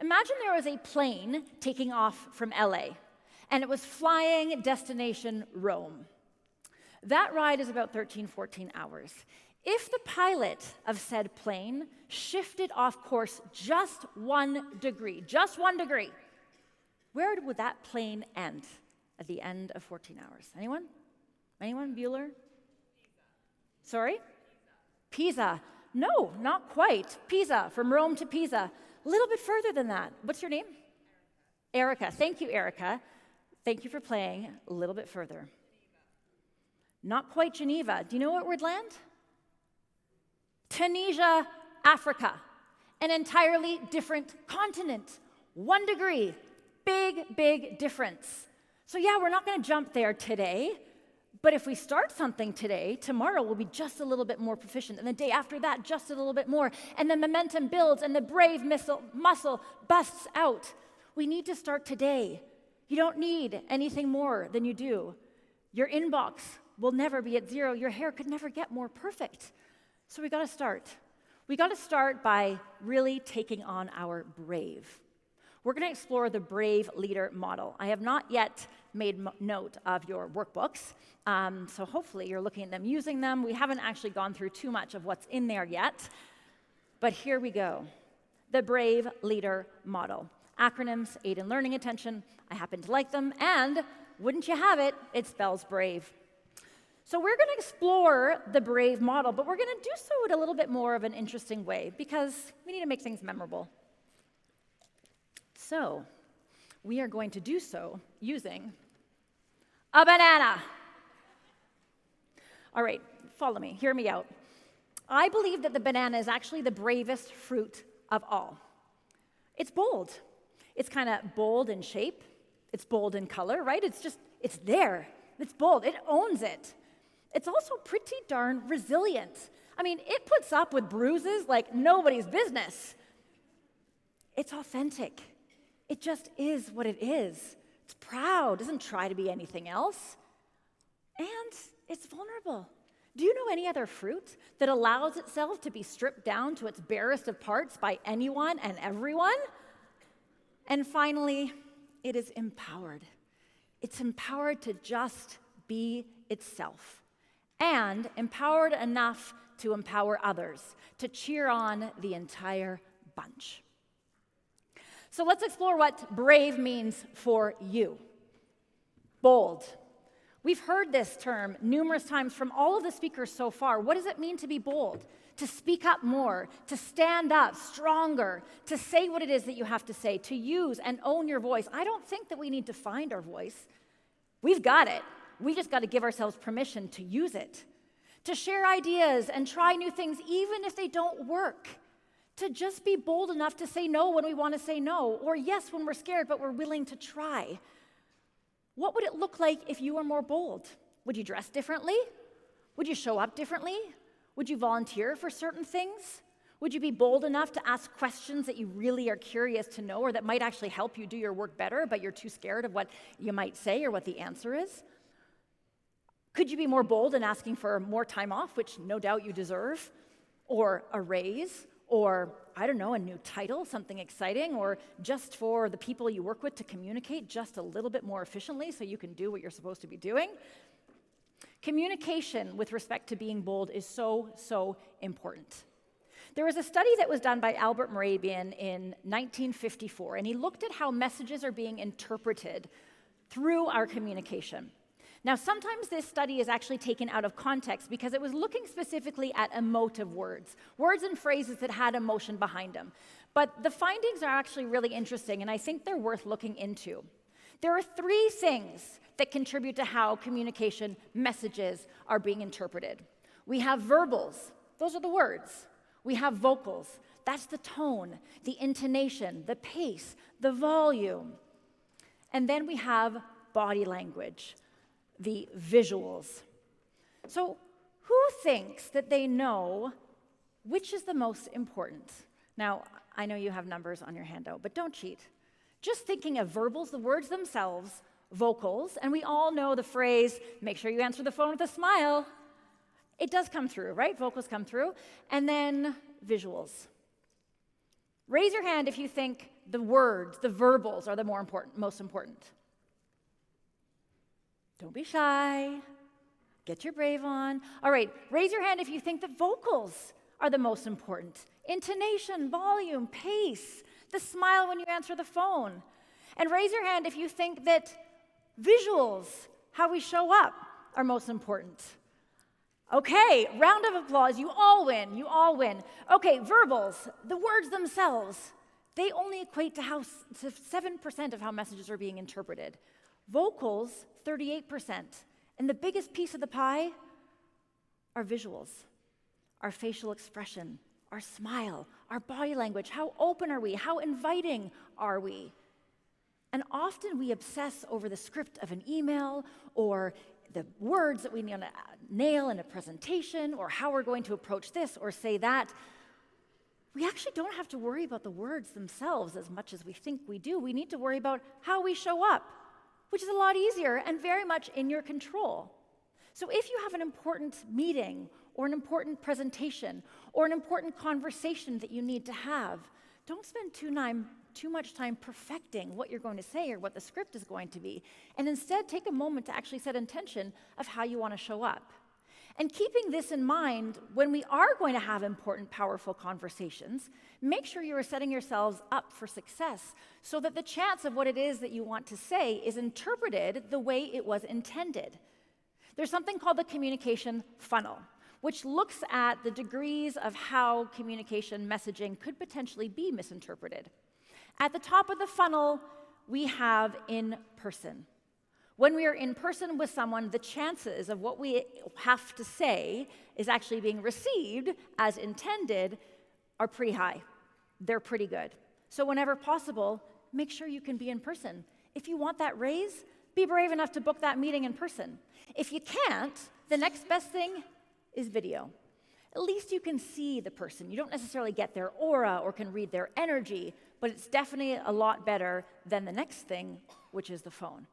Imagine there was a plane taking off from LA, and it was flying destination Rome. That ride is about 13, 14 hours. If the pilot of said plane shifted off course just 1 degree, where would that plane end at the end of 14 hours? Anyone? Anyone? Bueller? Sorry? Pisa. No, not quite. Pisa, from Rome to Pisa. A little bit further than that. What's your name? Erica. Thank you, Erica. Thank you for playing a little bit further. Not quite Geneva. Do you know where it would land? Tunisia, Africa. An entirely different continent. 1 degree. Big, big difference. So yeah, we're not going to jump there today, But if we start something today, tomorrow we'll be just a little bit more proficient, and the day after that, just a little bit more, and the momentum builds, and the brave muscle busts out. We need to start today. You don't need anything more than you do. Your inbox will never be at zero. Your hair could never get more perfect. So we got to start. We got to start by really taking on our brave. We're going to explore the brave leader model. I have not yet made note of your workbooks, so hopefully you're looking at them, using them. We haven't actually gone through too much of what's in there yet, but here we go. The brave leader model. Acronyms aid in learning attention. I happen to like them, and wouldn't you have it, it spells brave. So we're going to explore the brave model, but we're going to do so in a little bit more of an interesting way because we need to make things memorable. So we are going to do so using a banana. All right, follow me, hear me out. I believe that the banana is actually the bravest fruit of all. It's bold. It's kind of bold in shape. It's bold in color, right? It's there. It's bold. It owns it. It's also pretty darn resilient. I mean, it puts up with bruises like nobody's business. It's authentic. It just is what it is. It's proud, doesn't try to be anything else. And it's vulnerable. Do you know any other fruit that allows itself to be stripped down to its barest of parts by anyone and everyone? And finally, it is empowered. It's empowered to just be itself. And empowered enough to empower others, to cheer on the entire bunch. So let's explore what brave means for you. Bold. We've heard this term numerous times from all of the speakers so far. What does it mean to be bold? To speak up more, to stand up stronger, to say what it is that you have to say, to use and own your voice. I don't think that we need to find our voice. We've got it. We just got to give ourselves permission to use it, to share ideas and try new things even if they don't work, to just be bold enough to say no when we want to say no, or yes when we're scared but we're willing to try. What would it look like if you were more bold? Would you dress differently? Would you show up differently? Would you volunteer for certain things? Would you be bold enough to ask questions that you really are curious to know or that might actually help you do your work better, but you're too scared of what you might say or what the answer is? Could you be more bold in asking for more time off, which no doubt you deserve, or a raise, or, I don't know, a new title, something exciting, or just for the people you work with to communicate just a little bit more efficiently so you can do what you're supposed to be doing? Communication with respect to being bold is so, so important. There was a study that was done by Albert Morabian in 1954, and he looked at how messages are being interpreted through our communication. Now, sometimes this study is actually taken out of context because it was looking specifically at emotive words and phrases that had emotion behind them. But the findings are actually really interesting, and I think they're worth looking into. There are three things that contribute to how communication messages are being interpreted. We have verbals. Those are the words. We have vocals. That's the tone, the intonation, the pace, the volume. And then we have body language, the visuals. So who thinks that they know which is the most important? Now, I know you have numbers on your handout, but don't cheat. Just thinking of verbals, the words themselves, vocals, and we all know the phrase, make sure you answer the phone with a smile. It does come through, right? Vocals come through. And then visuals. Raise your hand if you think the words, the verbals are the most important. Don't be shy. Get your brave on. All right, raise your hand if you think the vocals are the most important. Intonation, volume, pace, the smile when you answer the phone. And raise your hand if you think that visuals, how we show up, are most important. Okay, round of applause. You all win. You all win. Okay, verbals, the words themselves, they only equate to 7% of how messages are being interpreted. Vocals, 38%. And the biggest piece of the pie are visuals, our facial expression, our smile, our body language. How open are we? How inviting are we? And often we obsess over the script of an email or the words that we need to nail in a presentation, or how we're going to approach this or say that, we actually don't have to worry about the words themselves as much as we think we do. We need to worry about how we show up, which is a lot easier and very much in your control. So if you have an important meeting or an important presentation or an important conversation that you need to have, don't spend too much time perfecting what you're going to say or what the script is going to be, and instead take a moment to actually set intention of how you want to show up. And keeping this in mind, when we are going to have important, powerful conversations, make sure you are setting yourselves up for success so that the chance of what it is that you want to say is interpreted the way it was intended. There's something called the communication funnel, which looks at the degrees of how communication messaging could potentially be misinterpreted. At the top of the funnel, we have in person. When we are in person with someone, the chances of what we have to say is actually being received as intended are pretty high. They're pretty good. So whenever possible, make sure you can be in person. If you want that raise, be brave enough to book that meeting in person. If you can't, the next best thing is video. At least you can see the person. You don't necessarily get their aura or can read their energy, but it's definitely a lot better than the next thing, which is the phone.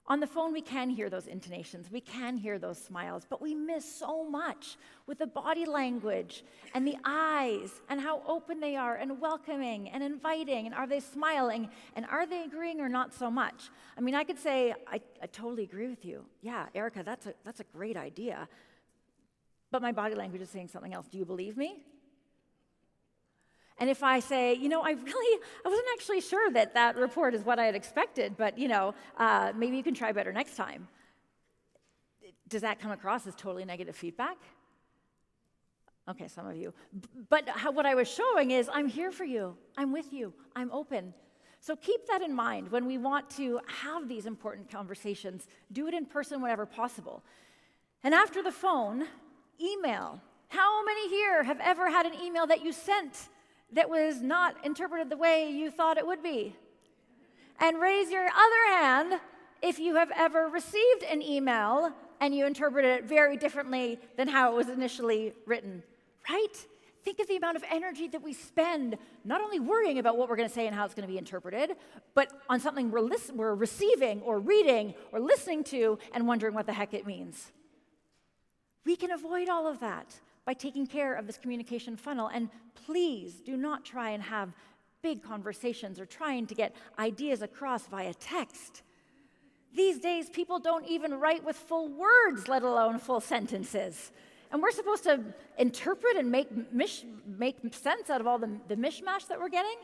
On the phone, we can hear those intonations, we can hear those smiles, but we miss so much with the body language and the eyes and how open they are and welcoming and inviting, and are they smiling, and are they agreeing or not so much? I mean, I could say, I totally agree with you. Yeah, Erica, that's a great idea. But my body language is saying something else. Do you believe me? And if I say, I wasn't actually sure that report is what I had expected, but, maybe you can try better next time. Does that come across as totally negative feedback? Okay, some of you. But what I was showing is, I'm here for you. I'm with you. I'm open. So keep that in mind when we want to have these important conversations. Do it in person whenever possible. And after the phone, email. How many here have ever had an email that you sent that was not interpreted the way you thought it would be? And raise your other hand if you have ever received an email and you interpreted it very differently than how it was initially written, right? Think of the amount of energy that we spend not only worrying about what we're going to say and how it's going to be interpreted, but on something we're receiving or reading or listening to and wondering what the heck it means. We can avoid all of that by taking care of this communication funnel. And please do not try and have big conversations or trying to get ideas across via text. These days, people don't even write with full words, let alone full sentences. And we're supposed to interpret and make sense out of all the mishmash that we're getting.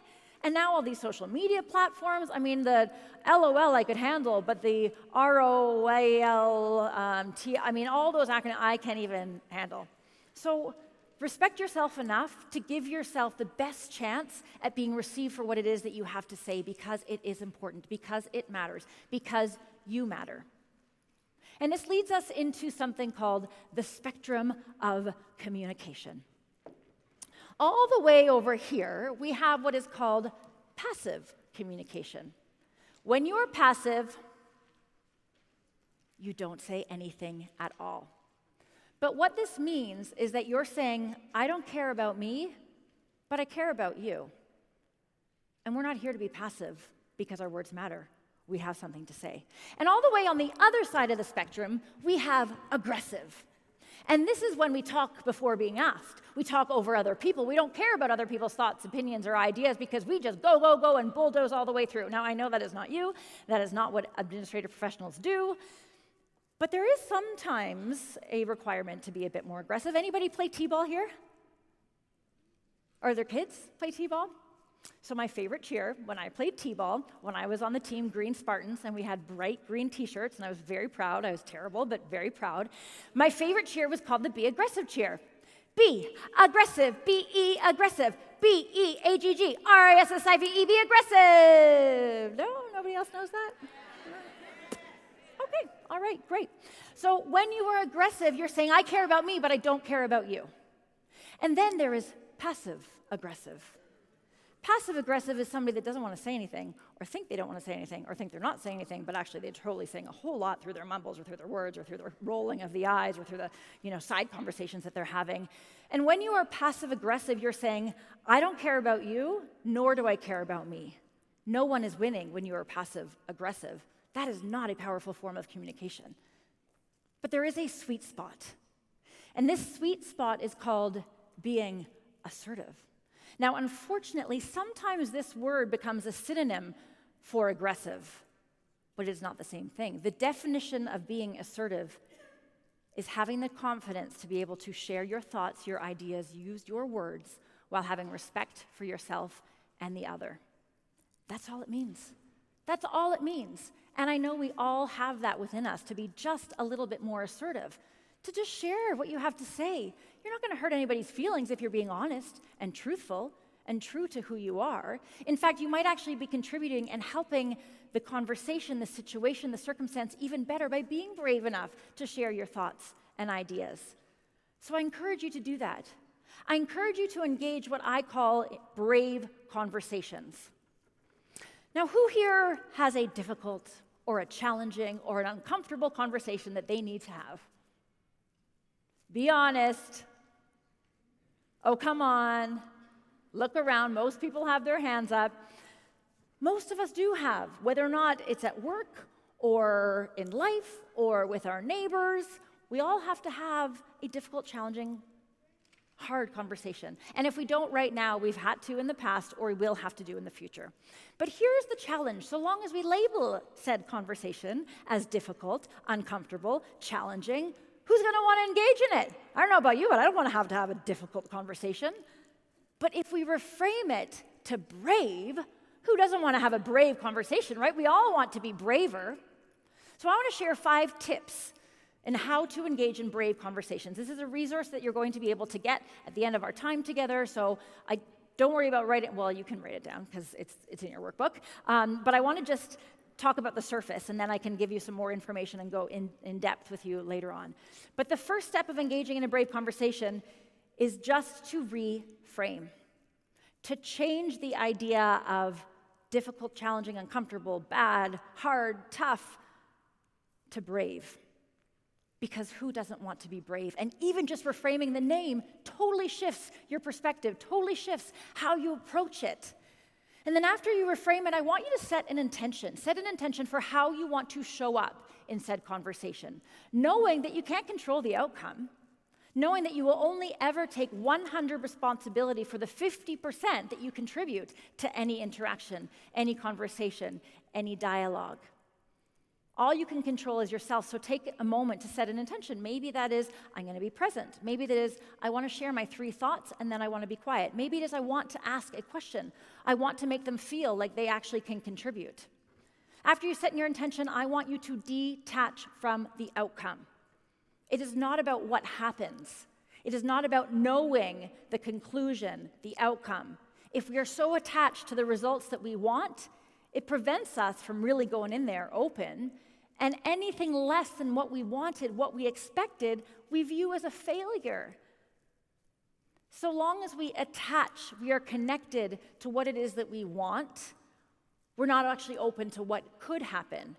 And now all these social media platforms, I mean, the LOL I could handle, but the ROALT, all those acronyms I can't even handle. So respect yourself enough to give yourself the best chance at being received for what it is that you have to say, because it is important, because it matters, because you matter. And this leads us into something called the spectrum of communication. All the way over here, we have what is called passive communication. When you are passive, you don't say anything at all. But what this means is that you're saying, I don't care about me, but I care about you. And we're not here to be passive because our words matter. We have something to say. And all the way on the other side of the spectrum, we have aggressive. And this is when we talk before being asked. We talk over other people. We don't care about other people's thoughts, opinions, or ideas because we just go, go, go, and bulldoze all the way through. Now, I know that is not you. That is not what administrative professionals do. But there is sometimes a requirement to be a bit more aggressive. Anybody play t-ball here? Are there kids play t-ball? So my favorite cheer, when I played t-ball, when I was on the team Green Spartans, and we had bright green t-shirts, and I was very proud. I was terrible, but very proud. My favorite cheer was called the Be Aggressive cheer. Be aggressive, B-E aggressive, B-E-A-G-G-R-I-S-S-I-V-E, be aggressive. No, nobody else knows that? Okay, all right, great. So when you are aggressive, you're saying, I care about me, but I don't care about you. And then there is passive aggressive. Passive-aggressive is somebody that doesn't want to say anything, or think they don't want to say anything, or think they're not saying anything, but actually they're totally saying a whole lot through their mumbles, or through their words, or through the rolling of the eyes, or through the side conversations that they're having. And when you are passive-aggressive, you're saying, I don't care about you, nor do I care about me. No one is winning when you are passive-aggressive. That is not a powerful form of communication. But there is a sweet spot. And this sweet spot is called being assertive. Now, unfortunately, sometimes this word becomes a synonym for aggressive, but it's not the same thing. The definition of being assertive is having the confidence to be able to share your thoughts, your ideas, use your words, while having respect for yourself and the other. That's all it means. That's all it means. And I know we all have that within us, to be just a little bit more assertive, to just share what you have to say. You're not going to hurt anybody's feelings if you're being honest and truthful and true to who you are. In fact, you might actually be contributing and helping the conversation, the situation, the circumstance even better by being brave enough to share your thoughts and ideas. So I encourage you to do that. I encourage you to engage what I call brave conversations. Now, who here has a difficult or a challenging or an uncomfortable conversation that they need to have? Be honest. Oh, come on. Look around. Most people have their hands up. Most of us do have, whether or not it's at work or in life or with our neighbors. We all have to have a difficult, challenging, hard conversation. And if we don't right now, we've had to in the past, or we will have to do in the future. But here's the challenge. So long as we label said conversation as difficult, uncomfortable, challenging, who's going to want to engage in it? I don't know about you, but I don't want to have a difficult conversation. But if we reframe it to brave, who doesn't want to have a brave conversation, right? We all want to be braver. So I want to share 5 tips in how to engage in brave conversations. This is a resource that you're going to be able to get at the end of our time together, so don't worry about writing. Well, you can write it down because it's in your workbook. But I want to just talk about the surface, and then I can give you some more information and go in depth with you later on. But the first step of engaging in a brave conversation is just to reframe, to change the idea of difficult, challenging, uncomfortable, bad, hard, tough, to brave. Because who doesn't want to be brave? And even just reframing the name totally shifts your perspective, totally shifts how you approach it. And then after you reframe it, I want you to set an intention. Set an intention for how you want to show up in said conversation, knowing that you can't control the outcome, knowing that you will only ever take 100% responsibility for the 50% that you contribute to any interaction, any conversation, any dialogue. All you can control is yourself, so take a moment to set an intention. Maybe that is, I'm going to be present. Maybe that is, I want to share my 3 thoughts, and then I want to be quiet. Maybe it is, I want to ask a question. I want to make them feel like they actually can contribute. After you set your intention, I want you to detach from the outcome. It is not about what happens. It is not about knowing the conclusion, the outcome. If we are so attached to the results that we want, it prevents us from really going in there open. And anything less than what we wanted, what we expected, we view as a failure. So long as we attach, we are connected to what it is that we want, we're not actually open to what could happen.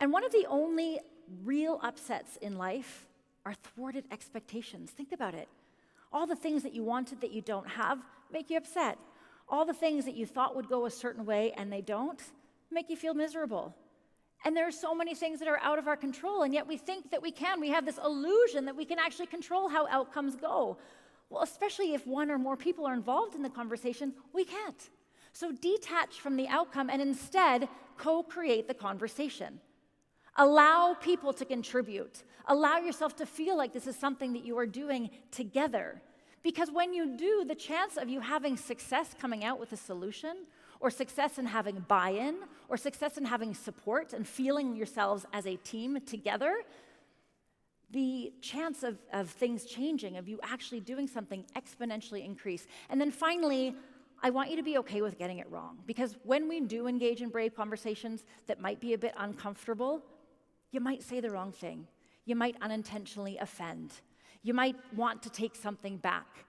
And one of the only real upsets in life are thwarted expectations. Think about it. All the things that you wanted that you don't have make you upset. All the things that you thought would go a certain way and they don't make you feel miserable. And there are so many things that are out of our control, and yet we think that we can. We have this illusion that we can actually control how outcomes go. Well, especially if 1 or more people are involved in the conversation, we can't. So detach from the outcome and instead co-create the conversation. Allow people to contribute. Allow yourself to feel like this is something that you are doing together. Because when you do, the chance of you having success coming out with a solution, or success in having buy-in, or success in having support and feeling yourselves as a team together, the chance of things changing, of you actually doing something, exponentially increase. And then finally, I want you to be okay with getting it wrong. Because when we do engage in brave conversations that might be a bit uncomfortable, you might say the wrong thing. You might unintentionally offend. You might want to take something back.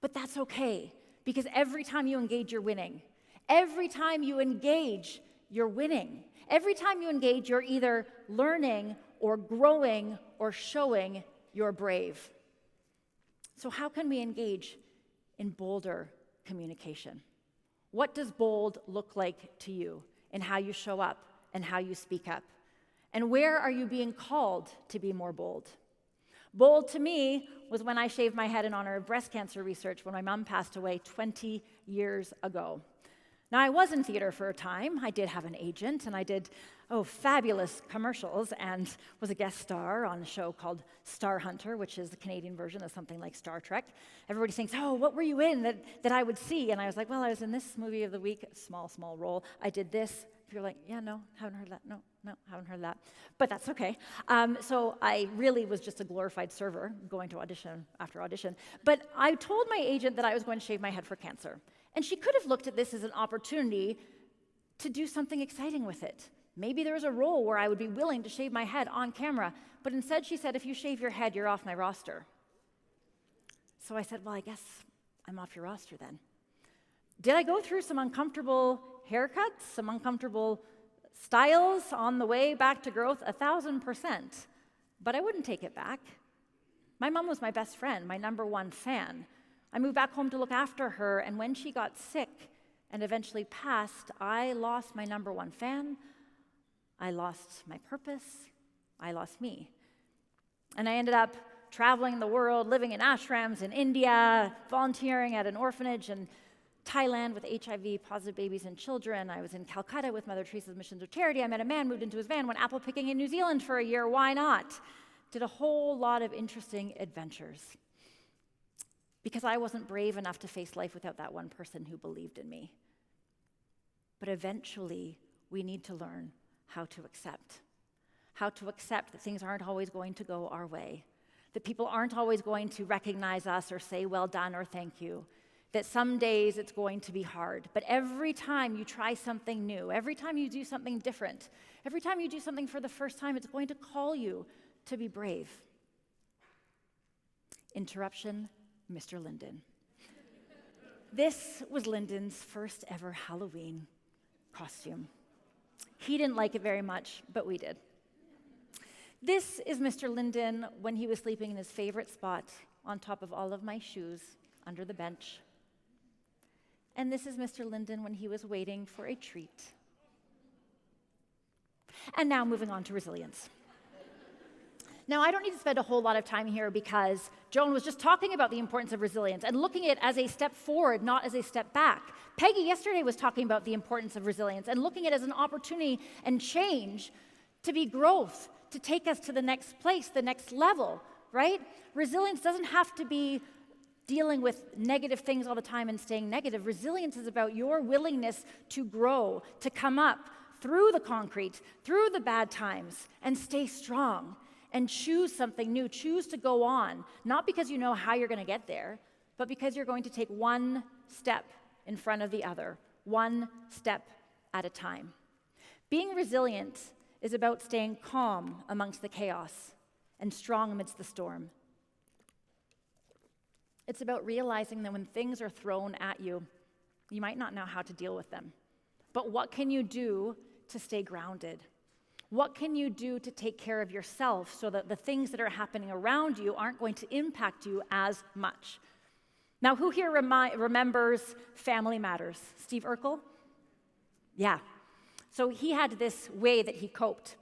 But that's okay, Because every time you engage, you're winning. Every time you engage, you're winning. Every time you engage, you're either learning or growing or showing you're brave. So how can we engage in bolder communication? What does bold look like to you in how you show up and how you speak up? And where are you being called to be more bold? Bold to me was when I shaved my head in honor of breast cancer research when my mom passed away 20 years ago. Now, I was in theater for a time. I did have an agent, and I did, fabulous commercials and was a guest star on a show called Star Hunter, which is the Canadian version of something like Star Trek. Everybody thinks, what were you in that I would see? And I was like, well, I was in this movie of the week, small role. I did this. People are like, yeah, no, haven't heard that. No, haven't heard that. But that's okay. So I really was just a glorified server going to audition after audition. But I told my agent that I was going to shave my head for cancer. And she could have looked at this as an opportunity to do something exciting with it. Maybe there was a role where I would be willing to shave my head on camera. But instead she said, if you shave your head, you're off my roster. So I said, well, I guess I'm off your roster then. Did I go through some uncomfortable haircuts, some uncomfortable styles on the way back to growth? 1,000%. But I wouldn't take it back. My mom was my best friend, my #1 fan. I moved back home to look after her, and when she got sick and eventually passed, I lost my #1 fan, I lost my purpose, I lost me. And I ended up traveling the world, living in ashrams in India, volunteering at an orphanage in Thailand with HIV-positive babies and children. I was in Calcutta with Mother Teresa's Missions of Charity. I met a man, moved into his van, went apple picking in New Zealand for a year. Why not? Did a whole lot of interesting adventures. Because I wasn't brave enough to face life without that one person who believed in me. But eventually, we need to learn how to accept that things aren't always going to go our way, that people aren't always going to recognize us or say well done or thank you, that some days it's going to be hard. But every time you try something new, every time you do something different, every time you do something for the first time, it's going to call you to be brave. Interruption, Mr. Linden. This was Lyndon's first ever Halloween costume. He didn't like it very much, but we did. This is Mr. Linden when he was sleeping in his favorite spot on top of all of my shoes under the bench. And this is Mr. Linden when he was waiting for a treat. And now moving on to resilience. Now, I don't need to spend a whole lot of time here because Joan was just talking about the importance of resilience and looking at it as a step forward, not as a step back. Peggy yesterday was talking about the importance of resilience and looking at it as an opportunity and change to be growth, to take us to the next place, the next level, right? Resilience doesn't have to be dealing with negative things all the time and staying negative. Resilience is about your willingness to grow, to come up through the concrete, through the bad times, and stay strong. And choose something new, choose to go on, not because you know how you're going to get there, but because you're going to take one step in front of the other, one step at a time. Being resilient is about staying calm amongst the chaos and strong amidst the storm. It's about realizing that when things are thrown at you, you might not know how to deal with them. But what can you do to stay grounded? What can you do to take care of yourself so that the things that are happening around you aren't going to impact you as much? Now, who here remembers Family Matters? Steve Urkel? Yeah. So he had this way that he coped.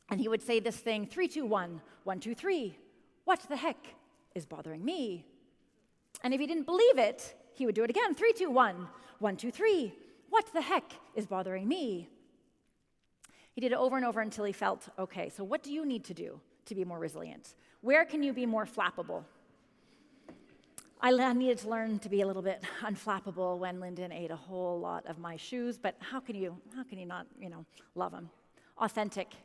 And he would say this thing, 3, 2, 1, 1, 2, 3. What the heck is bothering me? And if he didn't believe it, he would do it again, 3, 2, 1, 1, 2, 3. What the heck is bothering me? He did it over and over until he felt, okay, so what do you need to do to be more resilient? Where can you be more flappable? I needed to learn to be a little bit unflappable when Lyndon ate a whole lot of my shoes, but how can you not, love him? Authentic.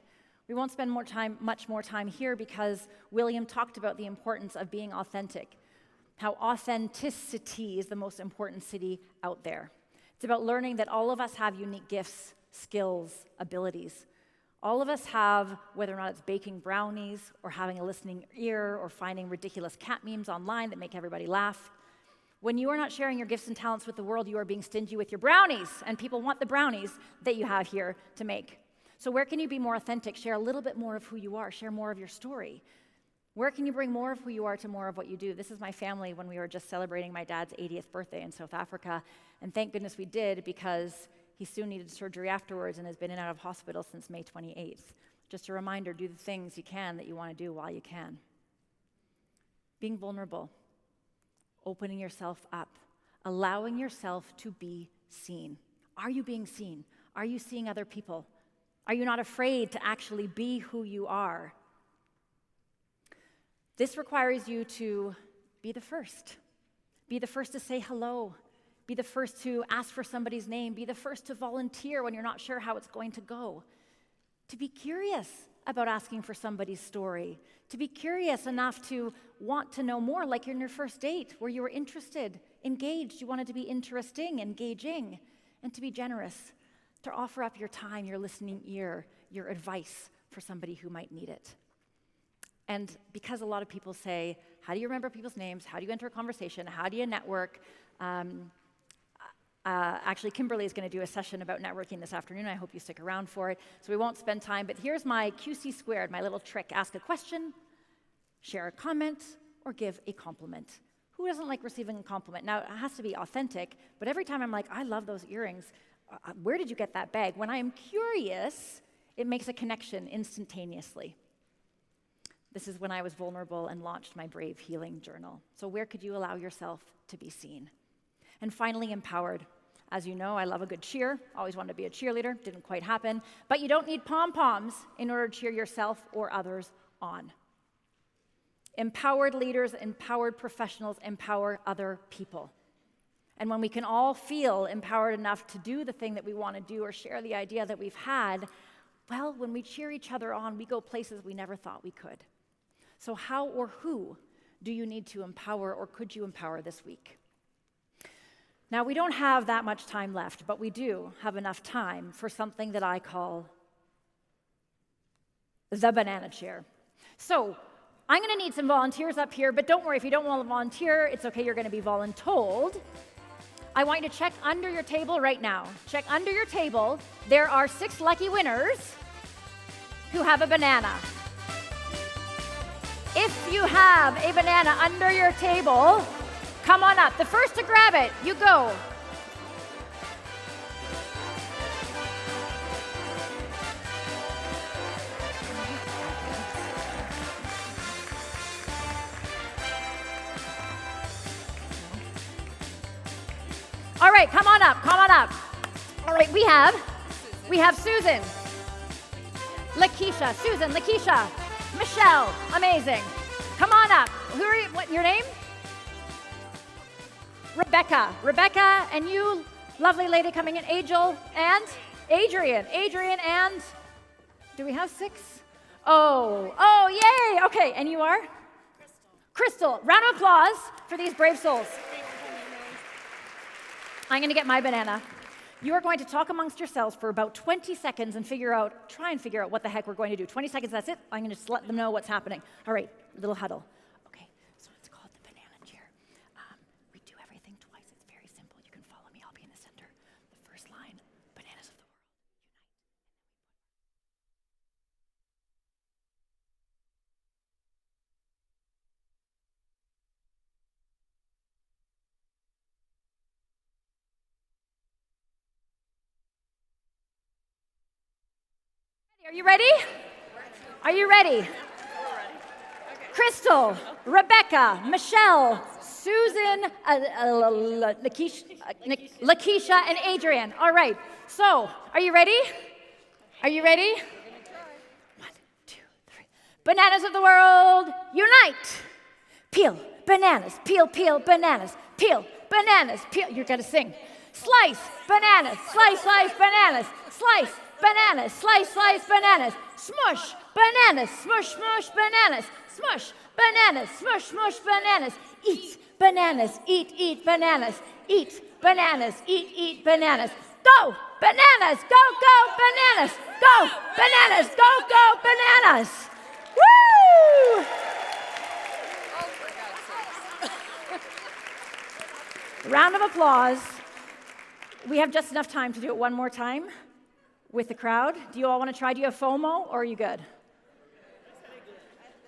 We won't spend much more time here because William talked about the importance of being authentic, how authenticity is the most important city out there. It's about learning that all of us have unique gifts, skills, abilities. All of us have, whether or not it's baking brownies or having a listening ear or finding ridiculous cat memes online that make everybody laugh, When you are not sharing your gifts and talents with the world, you are being stingy with your brownies, and people want the brownies that you have here to make. So where can you be more authentic? Share a little bit more of who you are. Share more of your story. Where can you bring more of who you are to more of what you do? This is my family when we were just celebrating my dad's 80th birthday in South Africa, and thank goodness we did, because he soon needed surgery afterwards and has been in and out of hospital since May 28th. Just a reminder, do the things you can that you want to do while you can. Being vulnerable, opening yourself up, allowing yourself to be seen. Are you being seen? Are you seeing other people? Are you not afraid to actually be who you are? This requires you to be the first. Be the first to say hello. Be the first to ask for somebody's name. Be the first to volunteer when you're not sure how it's going to go. To be curious about asking for somebody's story. To be curious enough to want to know more, like in your first date, where you were interested, engaged, you wanted to be interesting, engaging, and to be generous, to offer up your time, your listening ear, your advice for somebody who might need it. And because a lot of people say, how do you remember people's names? How do you enter a conversation? How do you network? Actually, Kimberly is going to do a session about networking this afternoon. I hope you stick around for it. So we won't spend time, but here's my QC squared, my little trick. Ask a question, share a comment, or give a compliment. Who doesn't like receiving a compliment? Now, it has to be authentic, but every time I'm like, I love those earrings. Where did you get that bag? When I am curious, it makes a connection instantaneously. This is when I was vulnerable and launched my Brave Healing Journal. So where could you allow yourself to be seen? And finally, empowered. As you know, I love a good cheer. Always wanted to be a cheerleader. Didn't quite happen. But you don't need pom-poms in order to cheer yourself or others on. Empowered leaders, empowered professionals empower other people. And when we can all feel empowered enough to do the thing that we want to do or share the idea that we've had, well, when we cheer each other on, we go places we never thought we could. So how or who do you need to empower, or could you empower this week? Now, we don't have that much time left, but we do have enough time for something that I call the banana chair. So I'm going to need some volunteers up here, but don't worry, if you don't want to volunteer, it's okay, you're going to be voluntold. I want you to check under your table right now. Check under your table. There are 6 lucky winners who have a banana. If you have a banana under your table, come on up. The first to grab it, you go. All right, come on up, come on up. All right, we have Susan, Lakeisha, Susan, Lakeisha, Michelle, amazing. Come on up. Who are you, what, your name? Rebecca, and you, lovely lady coming in, Angel, and Adrian, and, do we have 6? Oh, yay, okay, and you are? Crystal. Round of applause for these brave souls. I'm going to get my banana. You are going to talk amongst yourselves for about 20 seconds and try and figure out what the heck we're going to do. 20 seconds, that's it. I'm going to just let them know what's happening. All right, little huddle. Okay, so it's called the banana chair. We do everything twice. It's very simple. You can follow me. I'll be in the center. The first line, bananas of the world, unite. Are you ready? Are you ready? Crystal, Rebecca, Michelle, Susan, Lakeisha, and Adrian. All right. So, are you ready? Are you ready? 1, 2, 3. Bananas of the world, unite. Peel bananas, peel bananas, peel bananas, peel. You're gonna sing. Slice bananas, slice bananas, slice bananas, slice bananas, smush bananas, smush bananas, smush bananas, smush bananas, eat bananas, eat bananas, eat bananas, eat bananas. Go bananas, go bananas, go bananas, go bananas. Woo! Round of applause. We have just enough time to do it one more time with the crowd. Do you all want to try? Do you have FOMO, or are you good?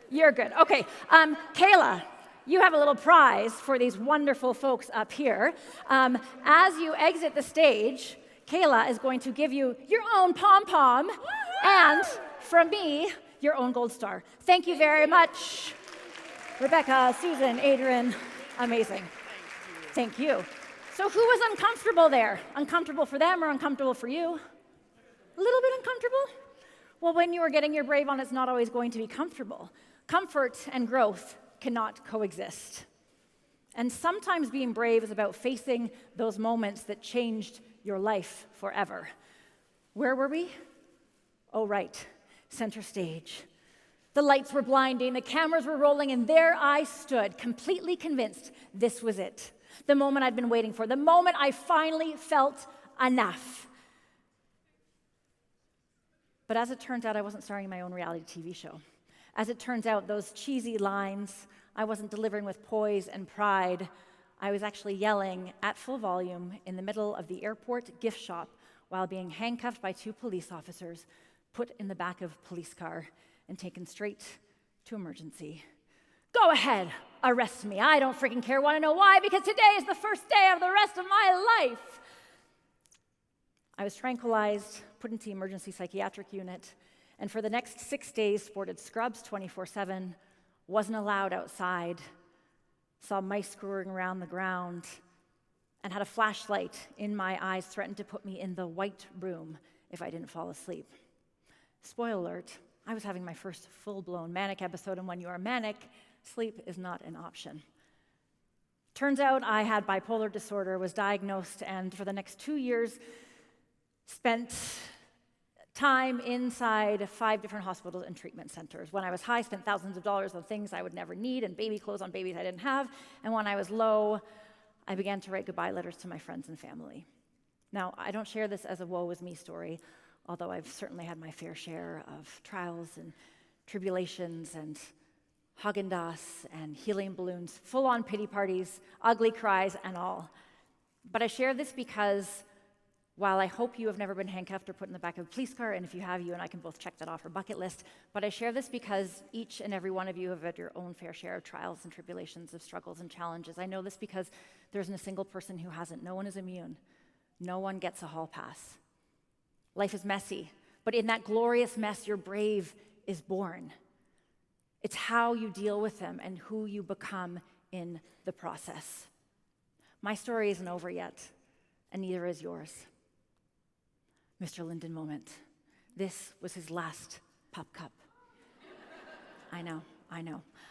You're good. Okay. Kayla, you have a little prize for these wonderful folks up here. As you exit the stage, Kayla is going to give you your own pom-pom and, from me, your own gold star. Thank you very much. Rebecca, Susan, Adrian, amazing. Thank you. So who was uncomfortable there? Uncomfortable for them or uncomfortable for you? A little bit uncomfortable? Well, when you are getting your brave on, it's not always going to be comfortable. Comfort and growth cannot coexist. And sometimes being brave is about facing those moments that changed your life forever. Where were we? Oh, right, center stage. The lights were blinding, the cameras were rolling, and there I stood, completely convinced this was it. The moment I'd been waiting for, the moment I finally felt enough. But as it turns out, I wasn't starring in my own reality TV show. As it turns out, those cheesy lines, I wasn't delivering with poise and pride. I was actually yelling at full volume in the middle of the airport gift shop while being handcuffed by 2 police officers, put in the back of a police car, and taken straight to emergency. Go ahead, arrest me. I don't freaking care. Want to know why? Because today is the first day of the rest of my life. I was tranquilized, put into the emergency psychiatric unit, and for the next 6 days sported scrubs 24/7, wasn't allowed outside, saw mice scurrying around the ground, and had a flashlight in my eyes threatened to put me in the white room if I didn't fall asleep. Spoiler alert, I was having my first full-blown manic episode, and when you are manic, sleep is not an option. Turns out I had bipolar disorder, was diagnosed, and for the next 2 years, spent time inside 5 different hospitals and treatment centers. When I was high, spent thousands of dollars on things I would never need and baby clothes on babies I didn't have. And when I was low, I began to write goodbye letters to my friends and family. Now, I don't share this as a woe is me story, although I've certainly had my fair share of trials and tribulations and Haagen-Dazs and helium balloons, full-on pity parties, ugly cries, and all. But I share this because while I hope you have never been handcuffed or put in the back of a police car, and if you have, you and I can both check that off our bucket list, but I share this because each and every one of you have had your own fair share of trials and tribulations, of struggles and challenges. I know this because there isn't a single person who hasn't. No one is immune. No one gets a hall pass. Life is messy, but in that glorious mess, your brave is born. It's how you deal with them and who you become in the process. My story isn't over yet, and neither is yours. Mr. Linden moment. This was his last pop cup. I know.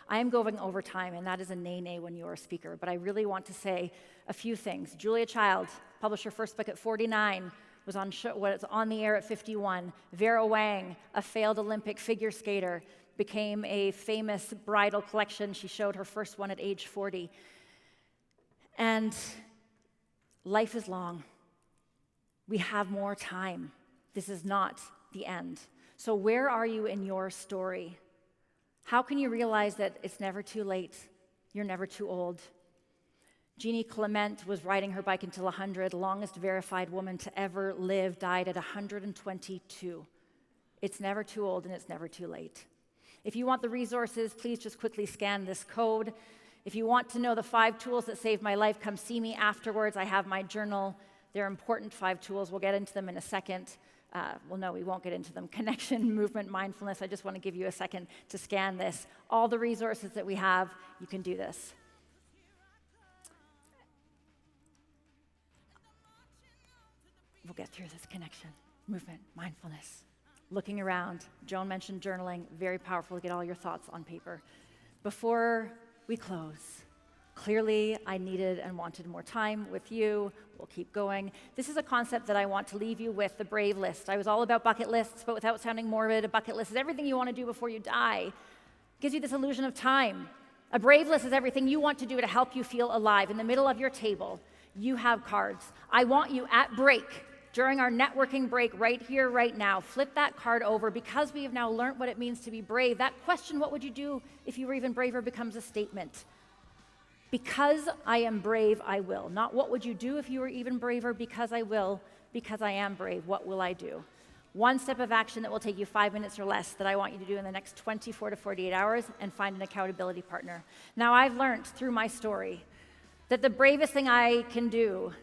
I am going over time, and that is a nay when you're a speaker, but I really want to say a few things. Julia Child published her first book at 49, was on the air at 51. Vera Wang, a failed Olympic figure skater, became a famous bridal collection. She showed her first one at age 40. And life is long. We have more time. This is not the end. So where are you in your story? How can you realize that it's never too late? You're never too old. Jeannie Clement was riding her bike until 100, longest verified woman to ever live, died at 122. It's never too old and it's never too late. If you want the resources, please just quickly scan this code. If you want to know the 5 tools that saved my life, come see me afterwards. I have my journal. They're important 5 tools. We'll get into them in a second. Well, no, we won't get into them. Connection, movement, mindfulness. I just want to give you a second to scan this. All the resources that we have, you can do this. We'll get through this. Connection, movement, mindfulness. Looking around. Joan mentioned journaling. Very powerful to get all your thoughts on paper. Before we close, clearly, I needed and wanted more time with you. We'll keep going. This is a concept that I want to leave you with, the brave list. I was all about bucket lists, but without sounding morbid, a bucket list is everything you want to do before you die. It gives you this illusion of time. A brave list is everything you want to do to help you feel alive. In the middle of your table, you have cards. I want you at break, during our networking break right here, right now, flip that card over because we have now learned what it means to be brave. That question, what would you do if you were even braver, becomes a statement. Because I am brave, I will. Not what would you do if you were even braver, because I will, because I am brave, what will I do? One step of action that will take you 5 minutes or less that I want you to do in the next 24 to 48 hours, and find an accountability partner. Now, I've learned through my story that the bravest thing I can do,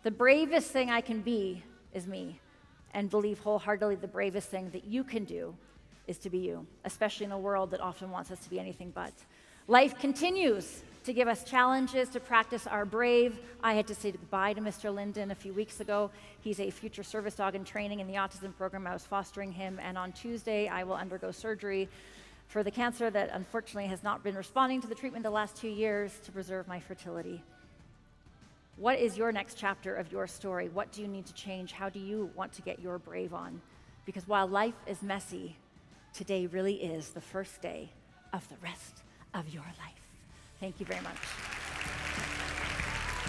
the bravest thing I can be is me. And believe wholeheartedly the bravest thing that you can do is to be you, especially in a world that often wants us to be anything but. Life continues to give us challenges to practice our brave. I had to say goodbye to Mr. Linden a few weeks ago. He's a future service dog in training in the autism program. I was fostering him, and on Tuesday I will undergo surgery for the cancer that unfortunately has not been responding to the treatment the last 2 years to preserve my fertility. What is your next chapter of your story? What do you need to change? How do you want to get your brave on? Because while life is messy, today really is the first day of the rest of your life. Thank you very much.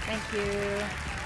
Thank you.